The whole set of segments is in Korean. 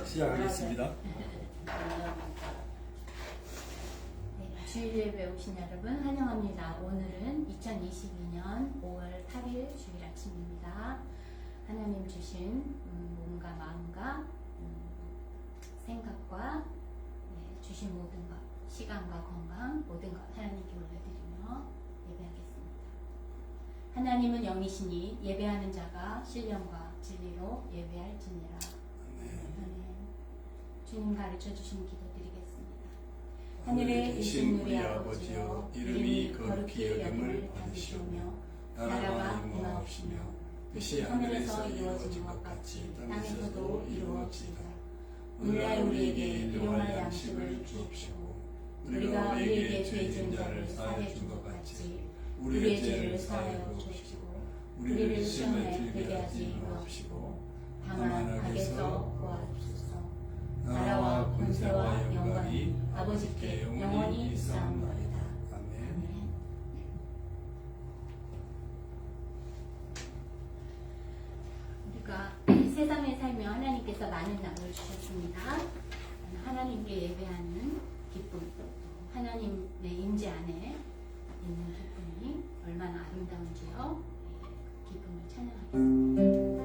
시작하겠습니다. 주일 예배 오신 여러분 환영합니다. 오늘은 2022년 5월 8일 주일 아침입니다. 하나님 주신 몸과 마음과 생각과 주신 모든 것, 시간과 건강 모든 것 하나님께 올려드리며 예배하겠습니다. 하나님은 영이시니 예배하는 자가 신령과 진리로 예배할지니라. 아멘. 주님 가르쳐 주신 기도 드리겠습니다. 하늘에 계신 우리 아버지여, 이름이 거룩히 여김을 받으시오며 나라가 임하옵시며 뜻이 하늘에서 이루어진 것 같이 땅에서도 이루어지이다. 오늘날 우리에게 일용할 양식을 주옵시고 우리가 우리에게 죄 지은 자를 사하여 준 것 같이 우리의 죄를 사하여 주옵시고 우리를 시험에 들게 하지 마옵시고 다만 악에서 구하옵소서. 나라와 권세와 영광이 아버지께 영원히 있사옵나이다. 아멘. 우리가 세상에 살며 하나님께서 많은 낙을 주셨습니다. 하나님께 예배하는 기쁨, 하나님의 임재 안에 있는 기쁨이 얼마나 아름다운지요. 기쁨을 찬양하겠습니다.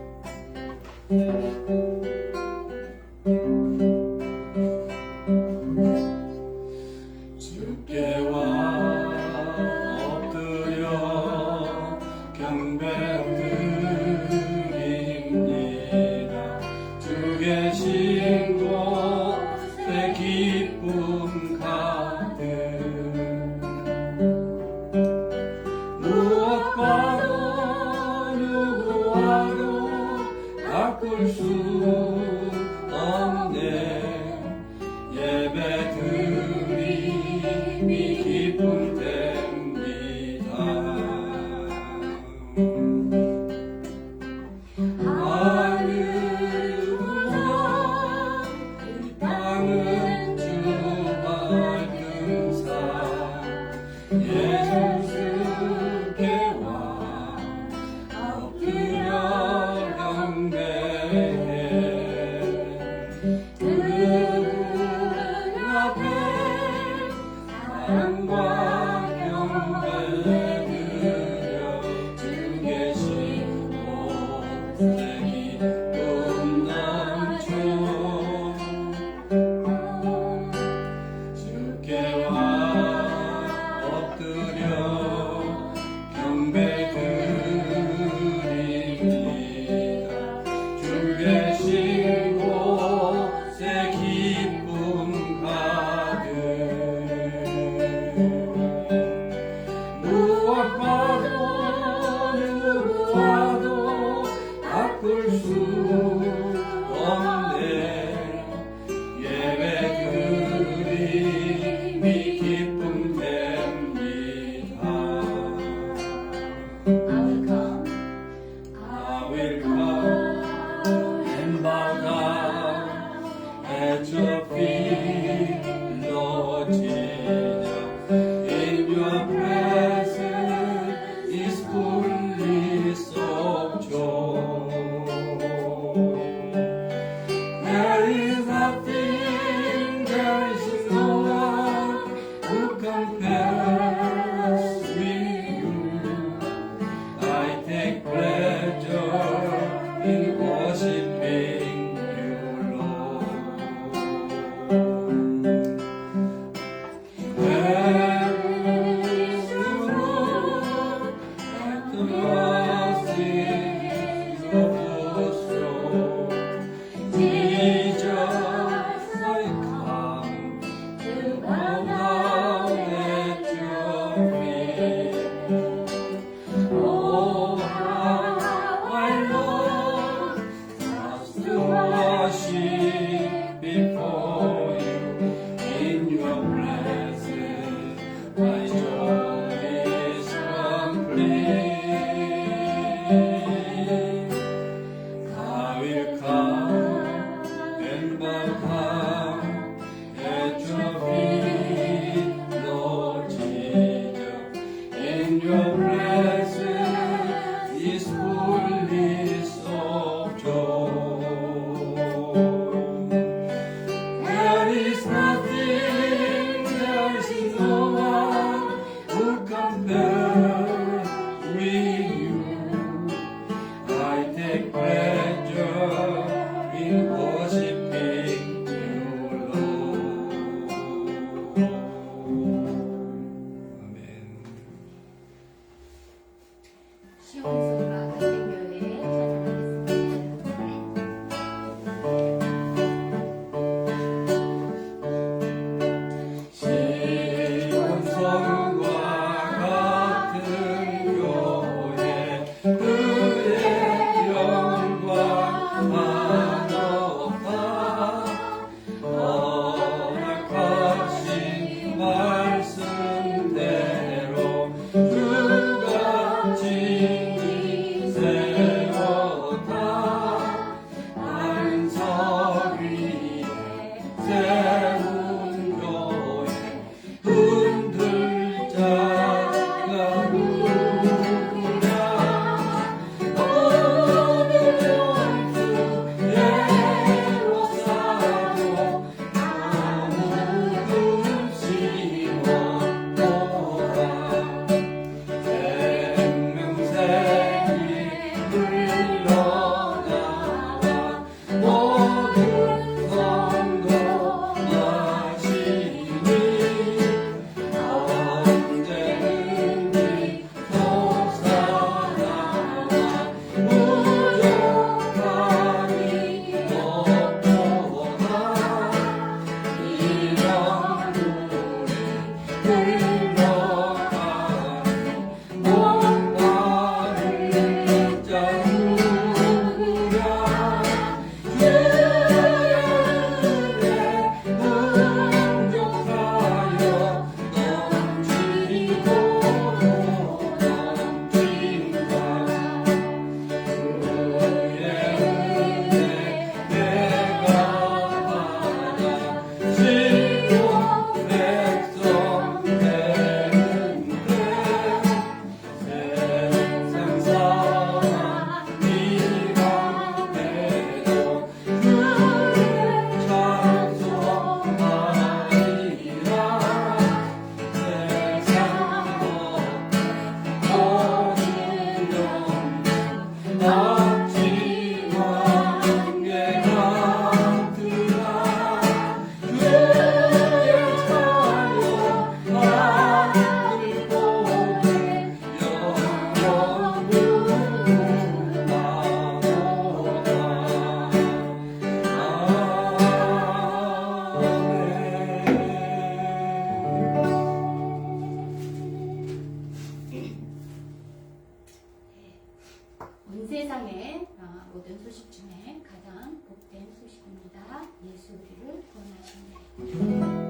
온 세상의 모든 소식 중에 가장 복된 소식입니다. 예수 우리를 구원하시네.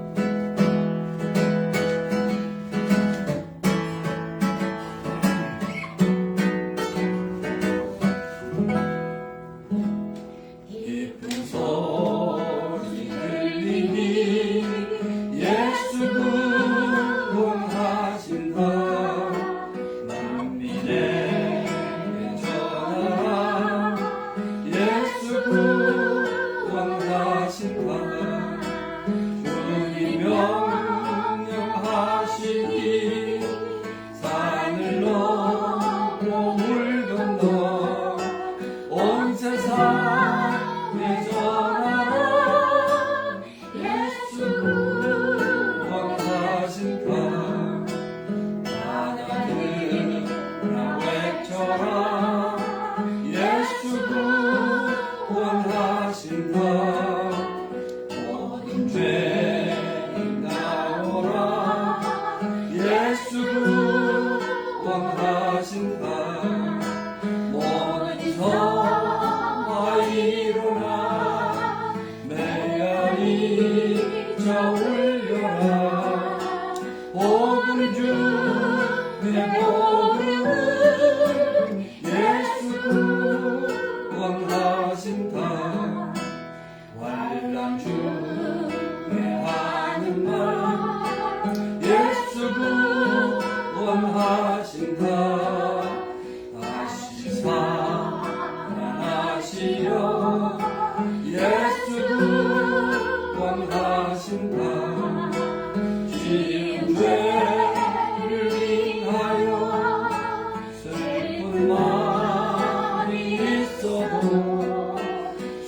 슬픈 마음이 있어도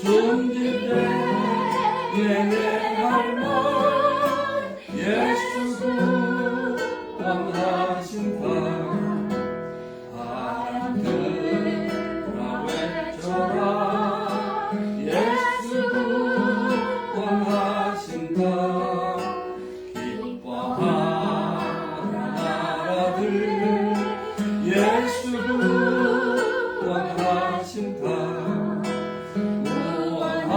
숨질 때 예배할 말 예수 구원하신다. 바람들아 외쳐라 예수 구원하신다. 기뻐하라 나라들 예수 구원하신다.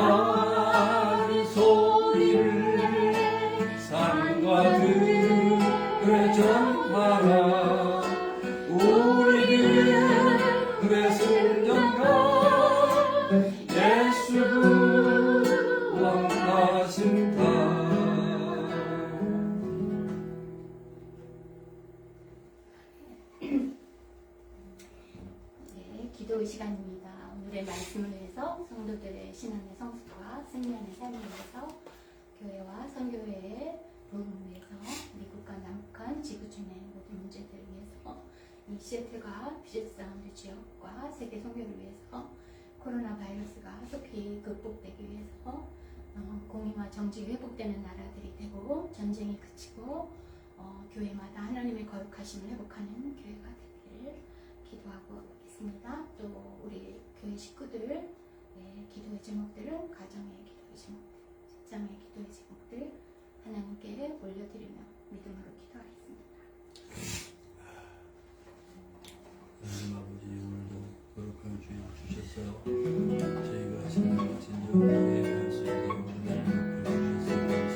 구원하는 소리를 산과 들에 전하라. 우리들의 승전가 예수 구원하신다. 네, 기도의 시간입니다. 오늘의 말씀을 위해서 성도들의 신앙의 성숙과 승리하는 삶을 위해서 교회와 선교회의 도움을 위해서 미국과 남북한 지구촌의 모든 문제들을 위해서 이 시애틀과 비즈니스 사운드 지역과 세계 선교를 위해서 코로나 바이러스가 속히 극복되기 위해서 공의와 정직이 회복되는 나라들이 되고 전쟁이 그치고 교회마다 하나님의 거룩하심을 회복하는 교회가 되기를 기도하고 있습니다. 또 우리 교회 식구들 기도의 제목들은 가정의 기도의 제목들, 직장의 기도의 제목들 하나님께 올려드리며 믿음으로 기도하겠습니다. 하나님 아버지, 오늘도 거룩한 주일 주셔서 저희가 신앙의 진정을 예배할 수 있는 은혜를 베풀어 주셔서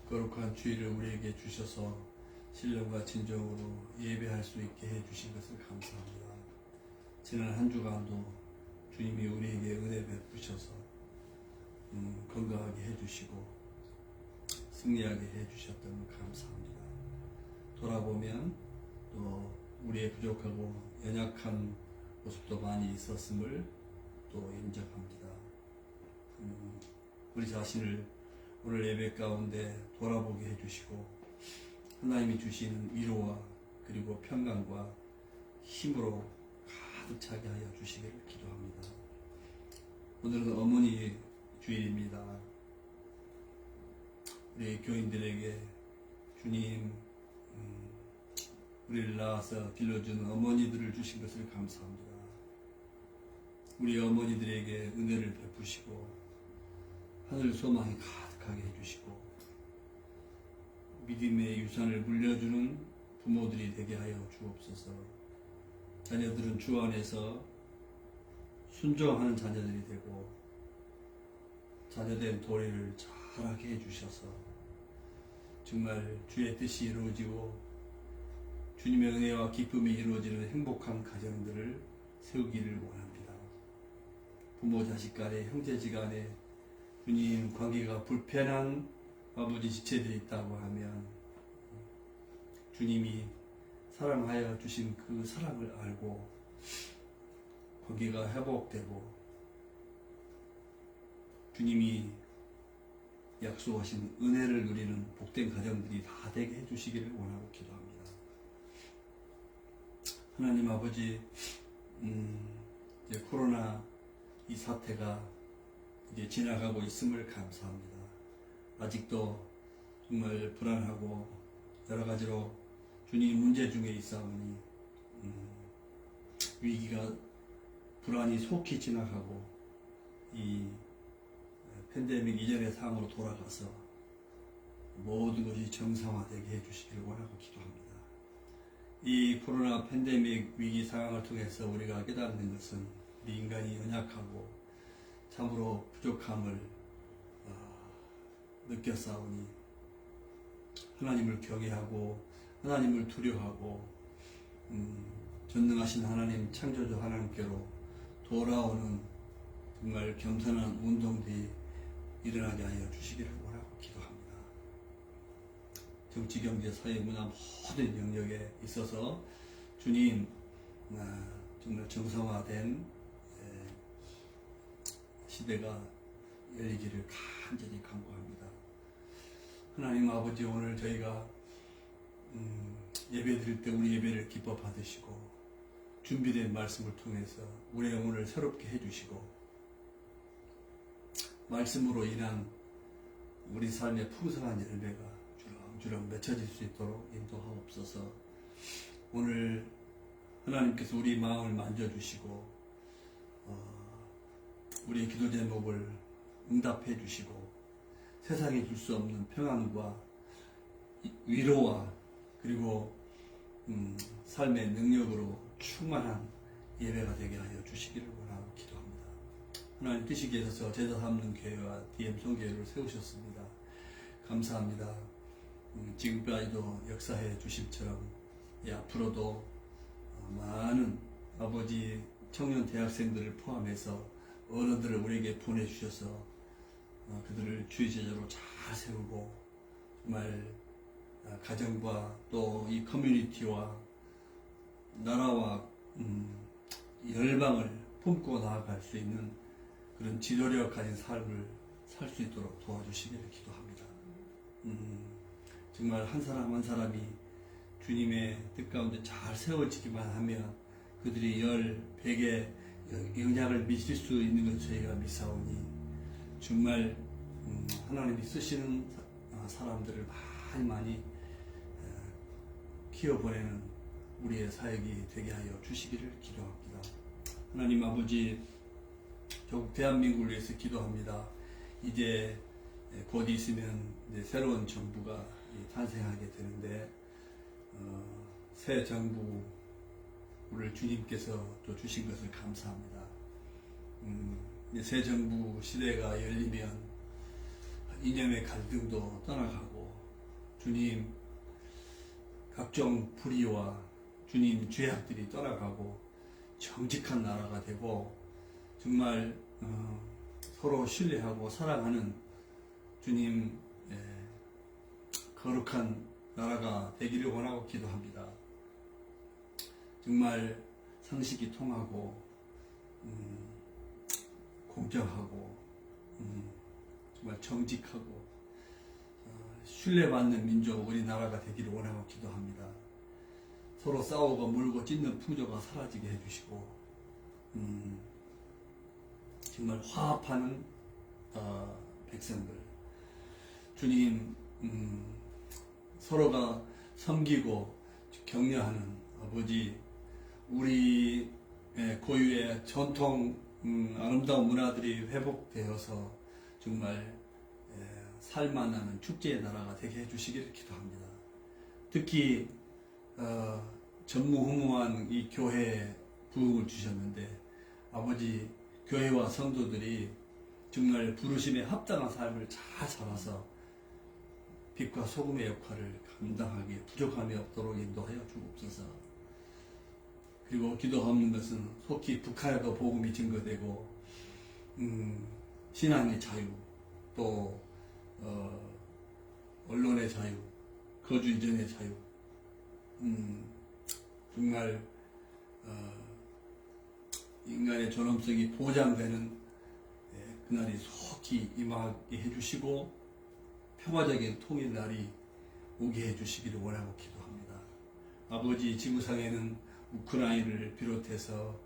거룩한 주일을 우리에게 주셔서 신령과 진정으로 예배할 수 있게 해주신 것을 감사합니다. 지난 한 주간도 주님이 우리에게 은혜 베푸셔서 건강하게 해주시고 승리하게 해주셨던 것 감사합니다. 돌아보면 또 우리의 부족하고 연약한 모습도 많이 있었음을 또 인정합니다. 우리 자신을 오늘 예배 가운데 돌아보게 해주시고 하나님이 주시는 위로와 그리고 평강과 힘으로 가득 차게 하여 주시기를 기도합니다. 오늘은 어머니 주일입니다. 우리 교인들에게 주님 우리를 낳아서 길러주는 어머니들을 주신 것을 감사합니다. 우리 어머니들에게 은혜를 베푸시고 하늘 소망이 가득하게 해주시고 믿음의 유산을 물려주는 부모들이 되게 하여 주옵소서. 자녀들은 주 안에서 순종하는 자녀들이 되고 자녀된 도리를 잘하게 해주셔서 정말 주의 뜻이 이루어지고 주님의 은혜와 기쁨이 이루어지는 행복한 가정들을 세우기를 원합니다. 부모 자식 간에 형제지 간에 주님 관계가 불편한 아버지 지체들이 있다고 하면 주님이 사랑하여 주신 그 사랑을 알고 관계가 회복되고 주님이 약속하신 은혜를 누리는 복된 가정들이 다 되게 해주시기를 원하고 기도합니다. 하나님 아버지, 이제 코로나 이 사태가 이제 지나가고 있음을 감사합니다. 아직도 정말 불안하고 여러 가지로 주님 문제 중에 있사오니 위기가 불안이 속히 지나가고 이 팬데믹 이전의 상황으로 돌아가서 모든 것이 정상화되게 해주시기를 원하고 기도합니다. 이 코로나 팬데믹 위기 상황을 통해서 우리가 깨닫는 것은 우리 인간이 연약하고 참으로 부족함을 느꼈사오니 하나님을 경외하고 하나님을 두려워하고 전능하신 하나님 창조주 하나님께로 돌아오는 정말 겸손한 운동들이 일어나게 하여 주시기를 원하고 기도합니다. 정치, 경제, 사회, 문화 모든 영역에 있어서 주님 정말 정상화된 시대가 열리기를 간절히 간구합니다. 하나님 아버지, 오늘 저희가 예배 드릴 때 우리 예배를 기뻐 받으시고 준비된 말씀을 통해서 우리의 영혼을 새롭게 해주시고 말씀으로 인한 우리 삶의 풍성한 열매가 주렁주렁 맺혀질 수 있도록 인도하옵소서. 오늘 하나님께서 우리 마음을 만져주시고 우리의 기도 제목을 응답해 주시고 세상에 줄 수 없는 평안과 위로와 그리고 삶의 능력으로 충만한 예배가 되게 하여 주시기를 원하고 기도합니다. 하나님 뜻이 계셔서 제자 삼는 교회와 DM 성교회를 세우셨습니다. 감사합니다. 지금까지도 역사해 주심처럼 앞으로도 많은 아버지 청년 대학생들을 포함해서 어른들을 우리에게 보내주셔서 그들을 주의 제자로 잘 세우고 정말 가정과 또 이 커뮤니티와 나라와 열방을 품고 나아갈 수 있는 그런 지도력 가진 삶을 살 수 있도록 도와주시기를 기도합니다. 정말 한 사람 한 사람이 주님의 뜻 가운데 잘 세워지기만 하면 그들이 10, 100의 영향을 미칠 수 있는 것 저희가 믿사오니 정말 하나님이 쓰시는 사람들을 많이 키워보내는 우리의 사역이 되게 하여 주시기를 기도합니다. 하나님 아버지, 조국 대한민국을 위해서 기도합니다. 이제 곧 있으면 이제 새로운 정부가 탄생하게 되는데 새 정부를 주님께서 또 주신 것을 감사합니다. 새 정부 시대가 열리면 이념의 갈등도 떠나가고 주님 각종 불의와 주님 죄악들이 떠나가고 정직한 나라가 되고 정말 서로 신뢰하고 사랑하는 주님 거룩한 나라가 되기를 원하고 기도합니다. 정말 상식이 통하고 공정하고 정말 정직하고 신뢰받는 민족 우리나라가 되기를 원하고 기도합니다. 서로 싸우고 물고 찢는 풍조가 사라지게 해주시고 정말 화합하는 백성들 주님 서로가 섬기고 격려하는 아버지 우리 고유의 전통 아름다운 문화들이 회복되어서 정말 살만나는 축제의 나라가 되게 해주시기를 기도합니다. 특히 전무후무한 이 교회에 부흥을 주셨는데 아버지 교회와 성도들이 정말 부르심에 합당한 삶을 잘 살아서 빛과 소금의 역할을 감당하기에 부족함이 없도록 인도하여 주옵소서. 그리고 기도하는 것은 속히 북한에도 복음이 증거되고 신앙의 자유 또 언론의 자유 거주 이전의 자유 정말 인간의 존엄성이 보장되는 그날이 속히 임하게 해주시고 평화적인 통일 날이 오게 해주시기를 원하고 기도합니다. 아버지 지구상에는 우크라이나를 비롯해서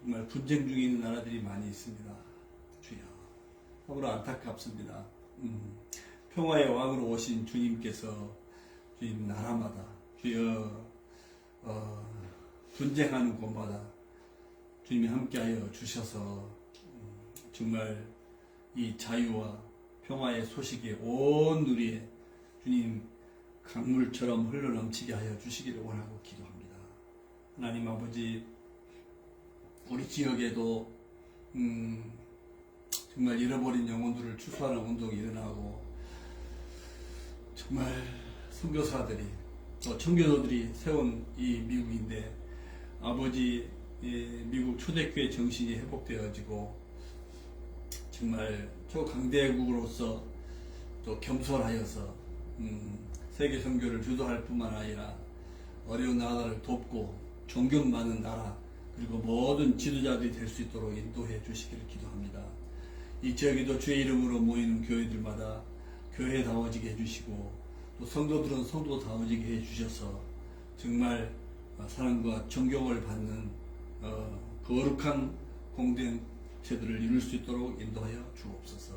정말 분쟁 중에 있는 나라들이 많이 있습니다. 주여 참으로 안타깝습니다. 평화의 왕으로 오신 주님께서 주님 나라마다 주여 분쟁하는 곳마다 주님이 함께하여 주셔서 정말 이 자유와 평화의 소식이 온 누리에 주님 강물처럼 흘러넘치게 하여 주시기를 원하고 기도합니다. 하나님 아버지 우리 지역에도 정말 잃어버린 영혼들을 추수하는 운동이 일어나고 정말 선교사들이 또 청교도들이 세운 이 미국인데 아버지 미국 초대교회 정신이 회복되어지고 정말 초강대국으로서 또 겸손하여서 세계 선교를 주도할 뿐만 아니라 어려운 나라를 돕고 존경 많은 나라 그리고 모든 지도자들이 될 수 있도록 인도해 주시기를 기도합니다. 이 지역에도 주의 이름으로 모이는 교회들마다 교회다워지게 해주시고 또 성도들은 성도다워지게 해주셔서 정말 사랑과 존경을 받는 거룩한 공동체들을 이룰 수 있도록 인도하여 주옵소서.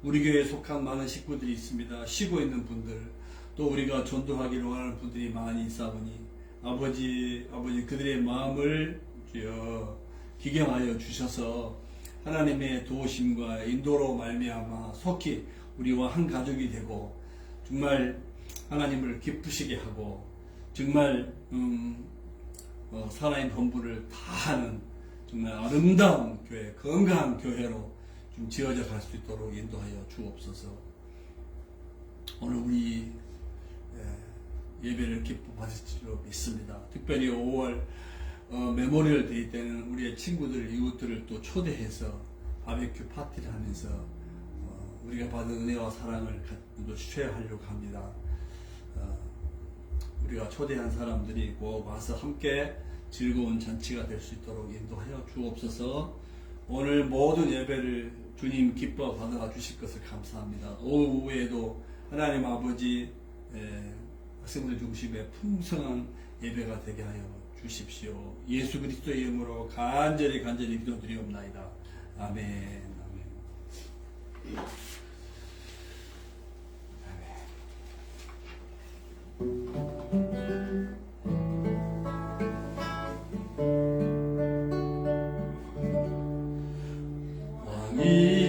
우리 교회에 속한 많은 식구들이 있습니다. 쉬고 있는 분들 또 우리가 전도하기를 원하는 분들이 많이 있사오니 아버지 그들의 마음을 주여 기경하여 주셔서 하나님의 도우심과 인도로 말미암아 속히 우리와 한 가족이 되고 정말 하나님을 기쁘시게 하고 정말 살아있는 본분을 다하는 정말 아름다운 교회, 건강한 교회로 좀 지어져 갈 수 있도록 인도하여 주옵소서. 오늘 우리 예배를 기뻐 받으실 줄로 믿습니다. 특별히 5월 메모리얼 데이 때는 우리의 친구들, 이웃들을 또 초대해서 바베큐 파티를 하면서 우리가 받은 은혜와 사랑을 또 쉐어하려고 합니다. 우리가 초대한 사람들이 꼭 와서 함께 즐거운 잔치가 될 수 있도록 인도하여 주옵소서. 오늘 모든 예배를 주님 기뻐 받아 주실 것을 감사합니다. 오후에도 하나님 아버지 학생들 중심의 풍성한 예배가 되게 하여 주십시오. 예수 그리스도의 이름으로 간절히 기도드리옵나이다. 아멘.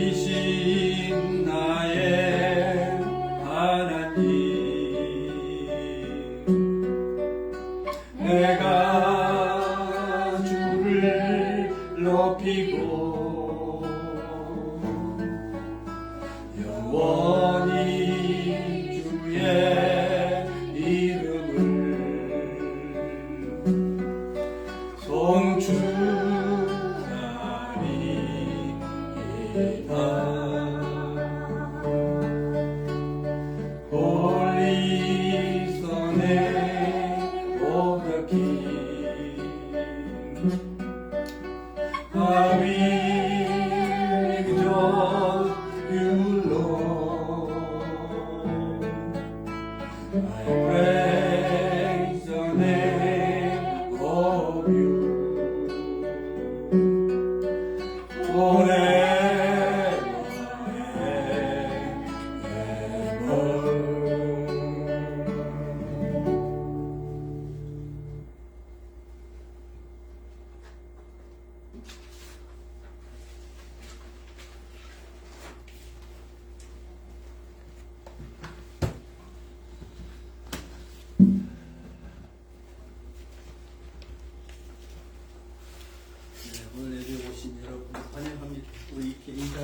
왕이신 나의 하나님 내가 주를 높이고 영원히 주의 이름을 송축하리이다. 홀리선에 오르기 하위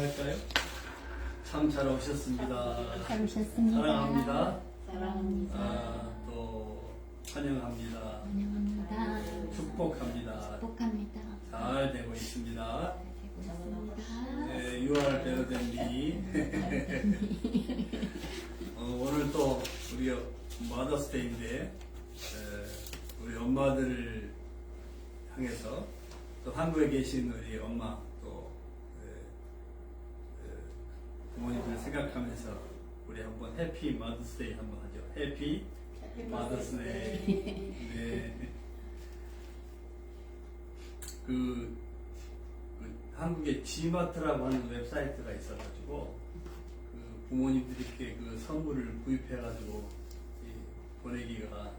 인사할까요? 참 잘 오셨습니다. 잘 오셨습니다. 사랑합니다. 사랑합니다. 또 환영합니다. 환영합니다. 축복합니다. 축복합니다. 잘 되고 있습니다. 잘 되고 있습니다. 네, 6월 베르덴리. 오늘 또 우리 마더스데이인데 우리 엄마들을 향해서 또 한국에 계신 우리 엄마 또 부모님들 생각하면서 우리 한번 해피 마더스데이 한번 하죠. 해피 마더스데이. 네. 그 한국에 G마트라고 하는 웹사이트가 있어가지고 그 부모님들께 그 선물을 구입해가지고 보내기가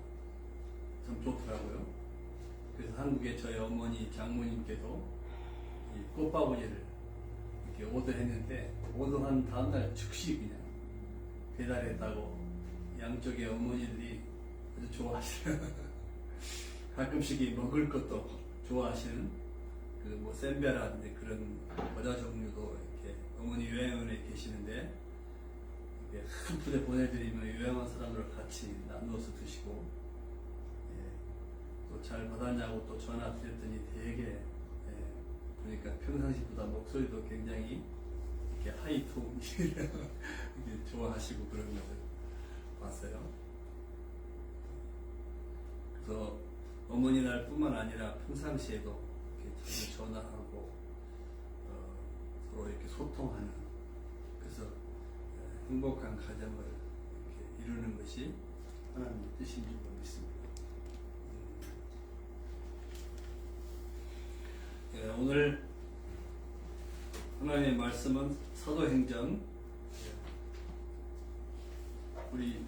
참 좋더라고요. 그래서 한국에 저희 어머니 장모님께도 이 꽃바구니를 이렇게 오더했는데 오더한 다음날 즉시 그냥 배달했다고 양쪽의 어머니들이 아주 좋아하시는 가끔씩 먹을 것도 좋아하시는 그 뭐 샌베라든지 그런 과자 종류도 이렇게 어머니 요양원에 계시는데 이렇게 한 푸대 보내드리면 요양원 사람들과 같이 나누어서 드시고 또 잘 받았냐고 또 전화 드렸더니 되게 보니까 평상시보다 목소리도 굉장히 이렇게 하이톤 이렇게 좋아하시고 그런 것을 봤어요. 그래서 어머니 날뿐만 아니라 평상시에도 이렇게 자주 전화하고 서로 이렇게 소통하는 그래서 행복한 가정을 이렇게 이루는 것이 하나님의 뜻인 줄 믿습니다. 오늘 하나님의 말씀은 사도행전 우리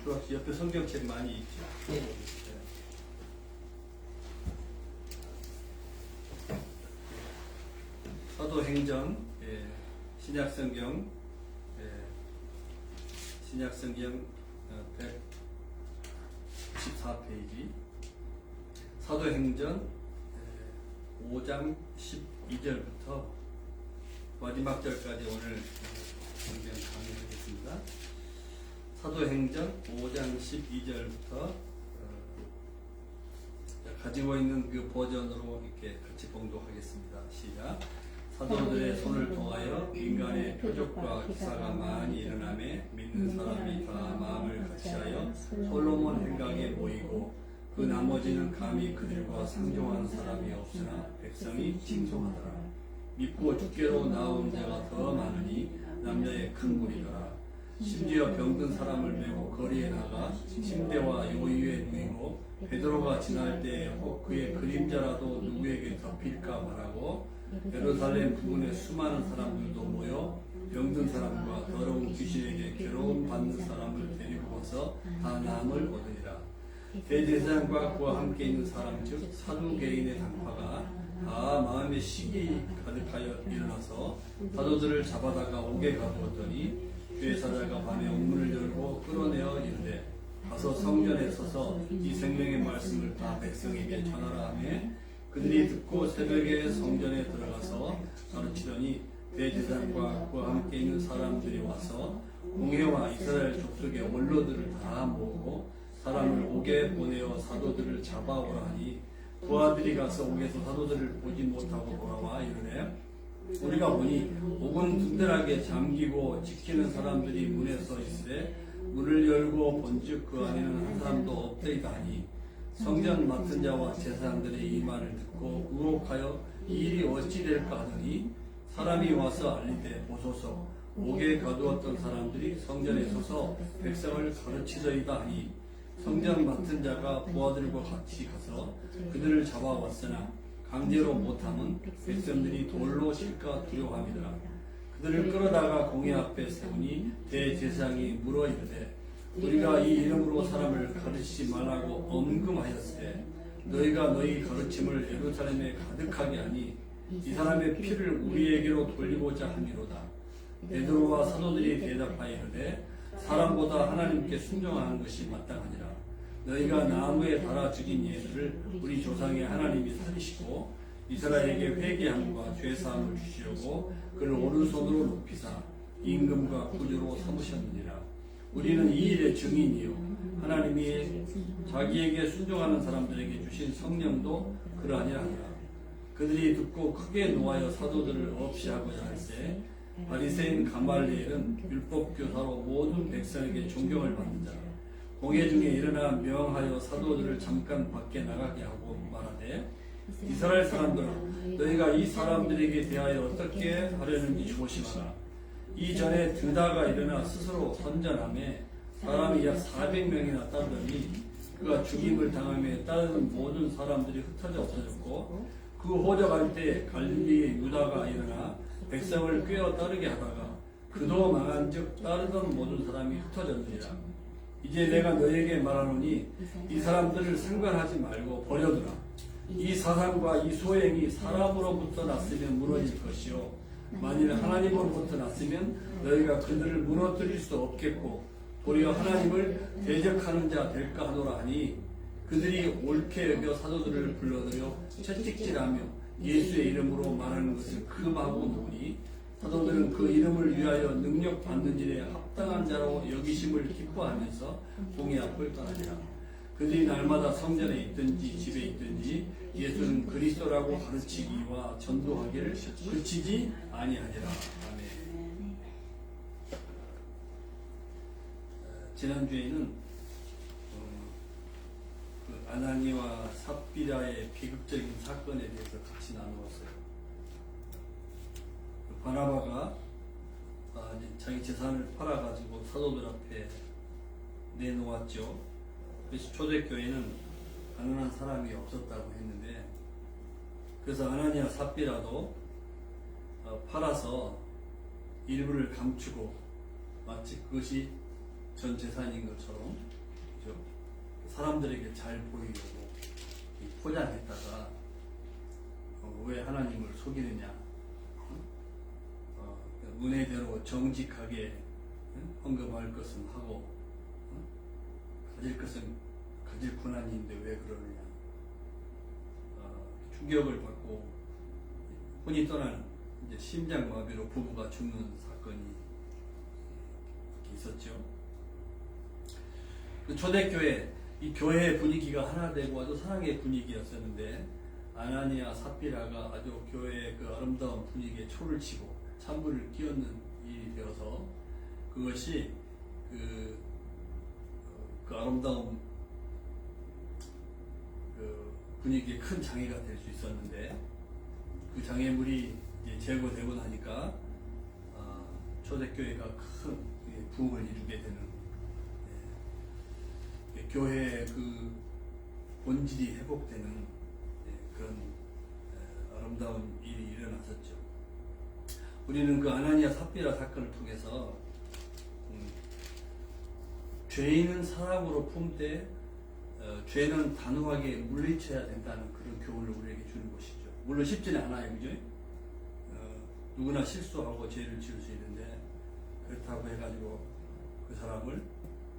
주학씨 옆에 성경책 많이 있죠? 네. 사도행전 신약성경 신약성경 194페이지 사도행전 5장 12절부터 마지막 절까지 오늘 성경 강의하겠습니다. 사도행전 5장 12절부터 가지고 있는 그 버전으로 이렇게 같이 봉독하겠습니다. 시작. 사도들의 손을 통하여 인간의 표적과 기사가 많이 일어나매 믿는 사람이 다 마음을 같이하여 솔로몬 행각에 모이고 그 나머지는 감히 그들과 상종하는 사람이 없으나 백성이 칭송하더라. 믿고 주께로 나온 자가 더 많으니 남자의 큰 무리더라. 심지어 병든 사람을 메고 거리에 나가 침대와 요위에 누이고 베드로가 지날 때에 혹 그의 그림자라도 누구에게 덮일까 말하고 예루살렘 부근에 수많은 사람들도 모여 병든 사람과 더러운 귀신에게 괴로움 받는 사람을 데리고 와서 다 나음을 얻으리라. 대제사장과 그와 함께 있는 사람 즉 사두개인의 당파가 다 마음에 시기 가득하여 일어나서 사도들을 잡아다가 옥에 가두었더니 죄사자가 밤에 옥문을 열고 끌어내어 이르되 가서 성전에 서서 이 생명의 말씀을 다 백성에게 전하라 하며 그들이 듣고 새벽에 성전에 들어가서 가르치더니 대제사장과 그와 함께 있는 사람들이 와서 공회와 이스라엘 족속의 원로들을 다 모으고 사람을 옥에 보내어 사도들을 잡아오라 하니 부하들이 가서 옥에서 사도들을 보지 못하고 돌아와 이르되 우리가 보니 옥은 든든하게 잠기고 지키는 사람들이 문에 서 있으되 문을 열고 본즉 그 안에는 한 사람도 없더이다 하니 성전 맡은 자와 제사장들의 이 말을 듣고 의혹하여 이 일이 어찌 될까 하더니 사람이 와서 알리되 보소서 옥에 가두었던 사람들이 성전에 서서 백성을 가르치더이다 하니 성전 맡은 자가 부하들과 같이 가서 그들을 잡아왔으나 강제로 못함은 백성들이 돌로 칠까 두려워함이더라. 그들을 끌어다가 공회 앞에 세우니 대제사장이 물어 이르되 우리가 이 이름으로 사람을 가르치지 말라고 엄금하였으되 너희가 너희 가르침을 예루살렘에 가득하게 하니 이 사람의 피를 우리에게로 돌리고자 함이로다. 베드로와 사도들이 대답하여 이르되 사람보다 하나님께 순종하는 것이 마땅하니라. 너희가 나무에 달아 죽인 예수를 우리 조상의 하나님이 살리시고 이스라엘에게 회개함과 죄사함을 주시려고 그를 오른손으로 높이사 임금과 구주로 삼으셨느니라. 우리는 이 일의 증인이요 하나님이 자기에게 순종하는 사람들에게 주신 성령도 그러하니라 하니라. 그들이 듣고 크게 노하여 사도들을 없이 하고자 할세 바리새인 가말리엘은 율법 교사로 모든 백성에게 존경을 받는 자라. 공회 중에 일어나 명하여 사도들을 잠깐 밖에 나가게 하고 말하되 이스라엘 사람들아 너희가 이 사람들에게 대하여 어떻게 하려는지 조심하라. 이전에 드다가 일어나 스스로 선전함에 사람이 약 400명이나 따르더니 그가 죽임을 당함에 따르는 모든 사람들이 흩어져 없어졌고 그 호적할 때 갈릴리의 유다가 일어나 백성을 꿰어 따르게 하다가 그도 망한즉 따르던 모든 사람이 흩어졌느니라. 이제 내가 너에게 말하노니 이 사람들을 상관하지 말고 버려두라. 이 사상과 이 소행이 사람으로부터 났으면 무너질 것이요 만일 하나님으로부터 났으면 너희가 그들을 무너뜨릴 수 없겠고 도리어 하나님을 대적하는 자 될까 하노라 하니 그들이 옳게 여겨 사도들을 불러들여 채찍질하며 예수의 이름으로 말하는 것을 금하고 노니 사도들은 그 이름을 위하여 능력 받는 일에 합당한 자로 여기심을 기뻐하면서 공회 앞을 떠나니라. 그들이 날마다 성전에 있든지 집에 있든지 예수는 그리스도라고 가르치기와 전도하기를 그치지 아니하니라. 아멘. 지난주에는 그 아나니와 삽비라의 비극적인 사건에 대해서 같이 나누었어요. 바나바가 자기 재산을 팔아가지고 사도들 앞에 내놓았죠. 그래서 초대교회는 가난한 사람이 없었다고 했는데, 그래서 아나니아 삽비라도 팔아서 일부를 감추고 마치 그것이 전 재산인 것처럼, 그죠? 사람들에게 잘 보이려고 포장했다가 왜 하나님을 속이느냐, 은혜대로 정직하게 헌금할 것은 하고 가질 것은 가질 권한인데 왜 그러느냐, 충격을 받고 혼이 떠나는 이제 심장마비로 부부가 죽는 사건이 있었죠. 그 초대교회, 이 교회의 분위기가 하나 되고 아주 사랑의 분위기였었는데 아나니아 삽비라가 아주 교회의 그 아름다운 분위기에 초를 치고 찬물을 끼얹는 일이 되어서 그것이 그 아름다운 그 분위기에 큰 장애가 될 수 있었는데 그 장애물이 이제 제거되고 나니까 초대교회가 큰 부흥을 이루게 되는, 교회의 그 본질이 회복되는 그런 아름다운 일이 일어났었죠. 우리는 그 아나니아 삽비라 사건을 통해서 죄인은 사랑으로 품되 죄는 단호하게 물리쳐야 된다는 그런 교훈을 우리에게 주는 것이죠. 물론 쉽지는 않아요, 그죠? 누구나 실수하고 죄를 지을 수 있는데 그렇다고 해가지고 그 사람을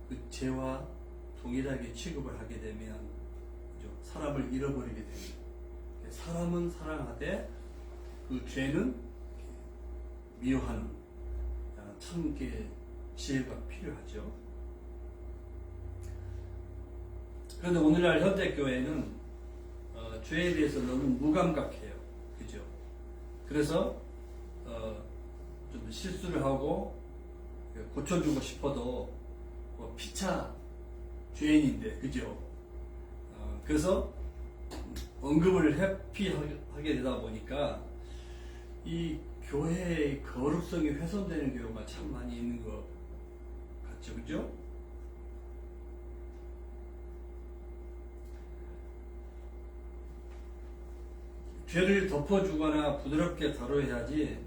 그 죄와 동일하게 취급을 하게 되면, 그죠? 사람을 잃어버리게 됩니다. 사람은 사랑하되 그 죄는 미워하는 참 지혜가 필요하죠. 그런데 오늘날 현대교회는 죄에 대해서 너무 무감각해요. 그죠? 그래서 좀 실수를 하고 고쳐주고 싶어도 피차 죄인인데, 그죠? 그래서 언급을 회피하게 되다 보니까 이 교회의 거룩성이 훼손되는 경우가 참 많이 있는 것 같죠, 그죠? 죄를 덮어주거나 부드럽게 다뤄야지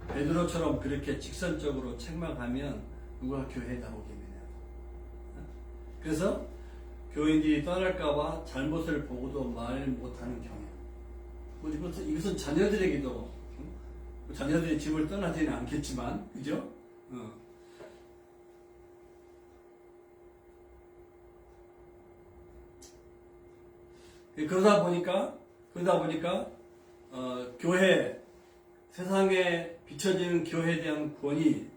베드로처럼 그렇게 직선적으로 책망하면 누가 교회에 나오겠느냐. 그래서 교인들이 떠날까봐 잘못을 보고도 말 못하는 경향. 이것은 자녀들에게도, 자녀들이 집을 떠나지는 않겠지만, 그죠? 그러다 보니까 교회 세상에 비춰지는 교회에 대한 권위,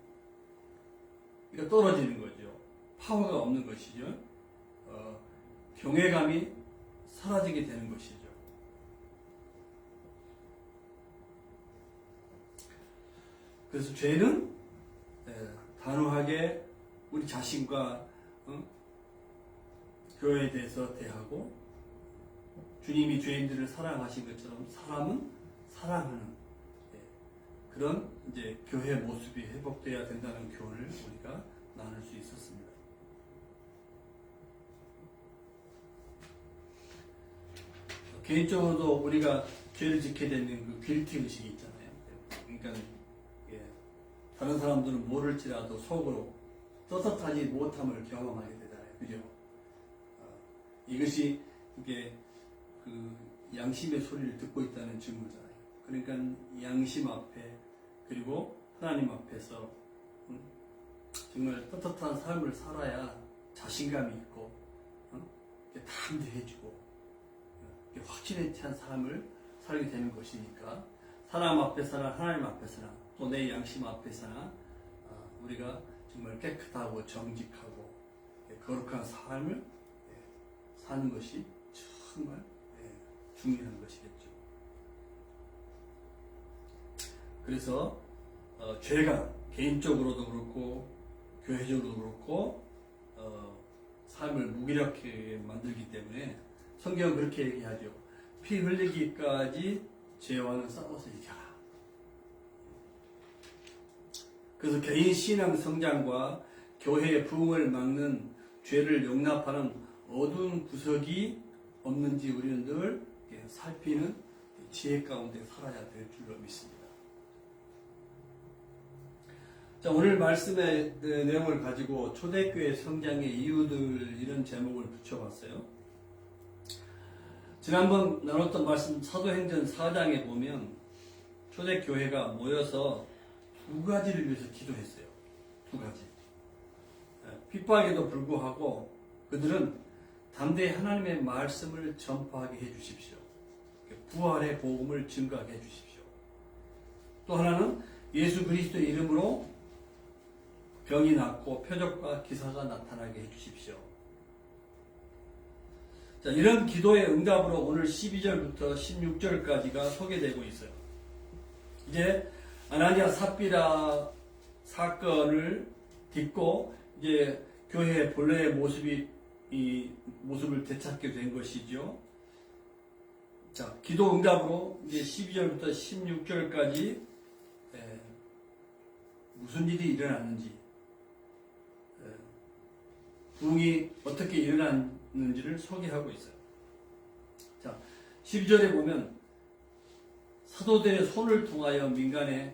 그러니까 떨어지는 거죠. 파워가 없는 것이죠. 경외감이 사라지게 되는 것이죠. 그래서 죄는 단호하게 우리 자신과 교회에 대해서 대하고, 주님이 죄인들을 사랑하신 것처럼 사람은 사랑하는 그런 이제 교회 모습이 회복되어야 된다는 교훈을 우리가 나눌 수 있었습니다. 개인적으로도 우리가 죄를 짓게 되는 그 길티 의식이 있잖아요. 그러니까 다른 사람들은 모를지라도 속으로 떳떳하지 못함을 경험하게 되잖아요. 그죠? 이것이 이게 그 양심의 소리를 듣고 있다는 증거잖아요. 그러니까 양심 앞에 그리고 하나님 앞에서 정말 떳떳한 삶을 살아야 자신감이 있고 담대해지고 확신에 찬 삶을 살게 되는 것이니까, 사람 앞에서나 하나님 앞에서나 또 내 양심 앞에서나 우리가 정말 깨끗하고 정직하고 거룩한 삶을 사는 것이 정말 중요한 것이겠죠. 그래서 죄가 개인적으로도 그렇고 교회적으로도 그렇고 삶을 무기력하게 만들기 때문에 성경은 그렇게 얘기하죠. 피 흘리기까지 죄와는 싸워서 이겨라. 그래서 개인 신앙 성장과 교회의 부흥을 막는 죄를 용납하는 어두운 구석이 없는지 우리는 늘 살피는 지혜 가운데 살아야 될 줄로 믿습니다. 자, 오늘 말씀의 내용을 가지고 초대교회 성장의 이유들, 이런 제목을 붙여봤어요. 지난번 나눴던 말씀 사도행전 4장에 보면 초대교회가 모여서 두 가지를 위해서 기도했어요. 두 가지. 핍박에도 불구하고 그들은 담대히 하나님의 말씀을 전파하게 해주십시오. 부활의 복음을 증거하게 해주십시오. 또 하나는 예수 그리스도의 이름으로 병이 낫고 표적과 기사가 나타나게 해주십시오. 자, 이런 기도의 응답으로 오늘 12절부터 16절까지가 소개되고 있어요. 이제 아나니아 삽비라 사건을 딛고 이제 교회의 본래의 이 모습을 되찾게 된 것이죠. 자, 기도 응답으로 이제 12절부터 16절까지 무슨 일이 일어났는지, 부흥이 어떻게 일어났는지를 소개하고 있어요. 자, 12절에 보면 사도들의 손을 통하여 민간에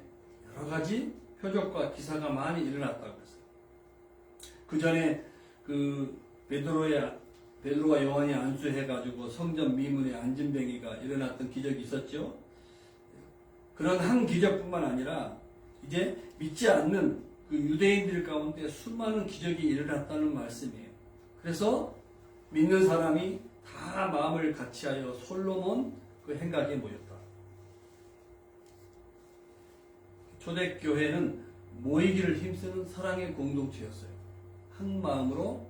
여러 가지 표적과 기사가 많이 일어났다고 했어요. 그 전에 그 베드로와 요한이 안수해가지고 성전 미문에 안진뱅이가 일어났던 기적이 있었죠. 그런 한 기적뿐만 아니라 이제 믿지 않는 그 유대인들 가운데 수많은 기적이 일어났다는 말씀이에요. 그래서 믿는 사람이 다 마음을 같이하여 솔로몬 그 행각에 모였다. 초대교회는 모이기를 힘쓰는 사랑의 공동체였어요. 한 마음으로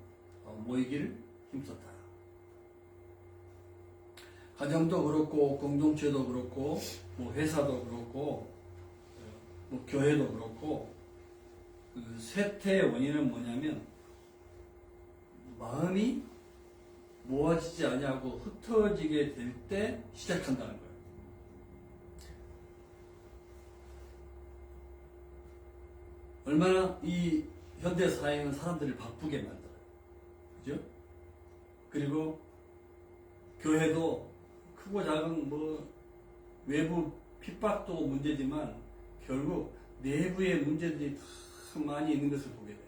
모이기를 힘썼다. 가정도 그렇고 공동체도 그렇고 뭐 회사도 그렇고 뭐 교회도 그렇고 그 쇠퇴의 원인은 뭐냐면 마음이 모아지지 아니하고 흩어지게 될 때 시작한다는 거예요. 얼마나 이 현대 사회는 사람들을 바쁘게 만들어요. 그죠? 그리고 교회도 크고 작은 뭐 외부 핍박도 문제지만 결국 내부의 문제들이 다 많이 있는 것을 보게 돼요.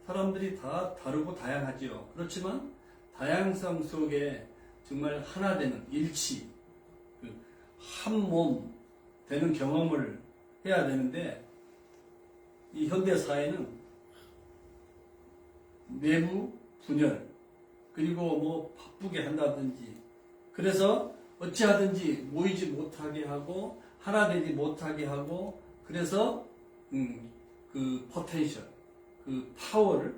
사람들이 다 다르고 다양하지요. 그렇지만 다양성 속에 정말 하나 되는 일치, 한 몸 되는 경험을 해야 되는데 이 현대 사회는 내부 분열 그리고 뭐 바쁘게 한다든지 그래서 어찌하든지 모이지 못하게 하고 하나 되지 못하게 하고, 그래서 그 포텐셜, 그 파워를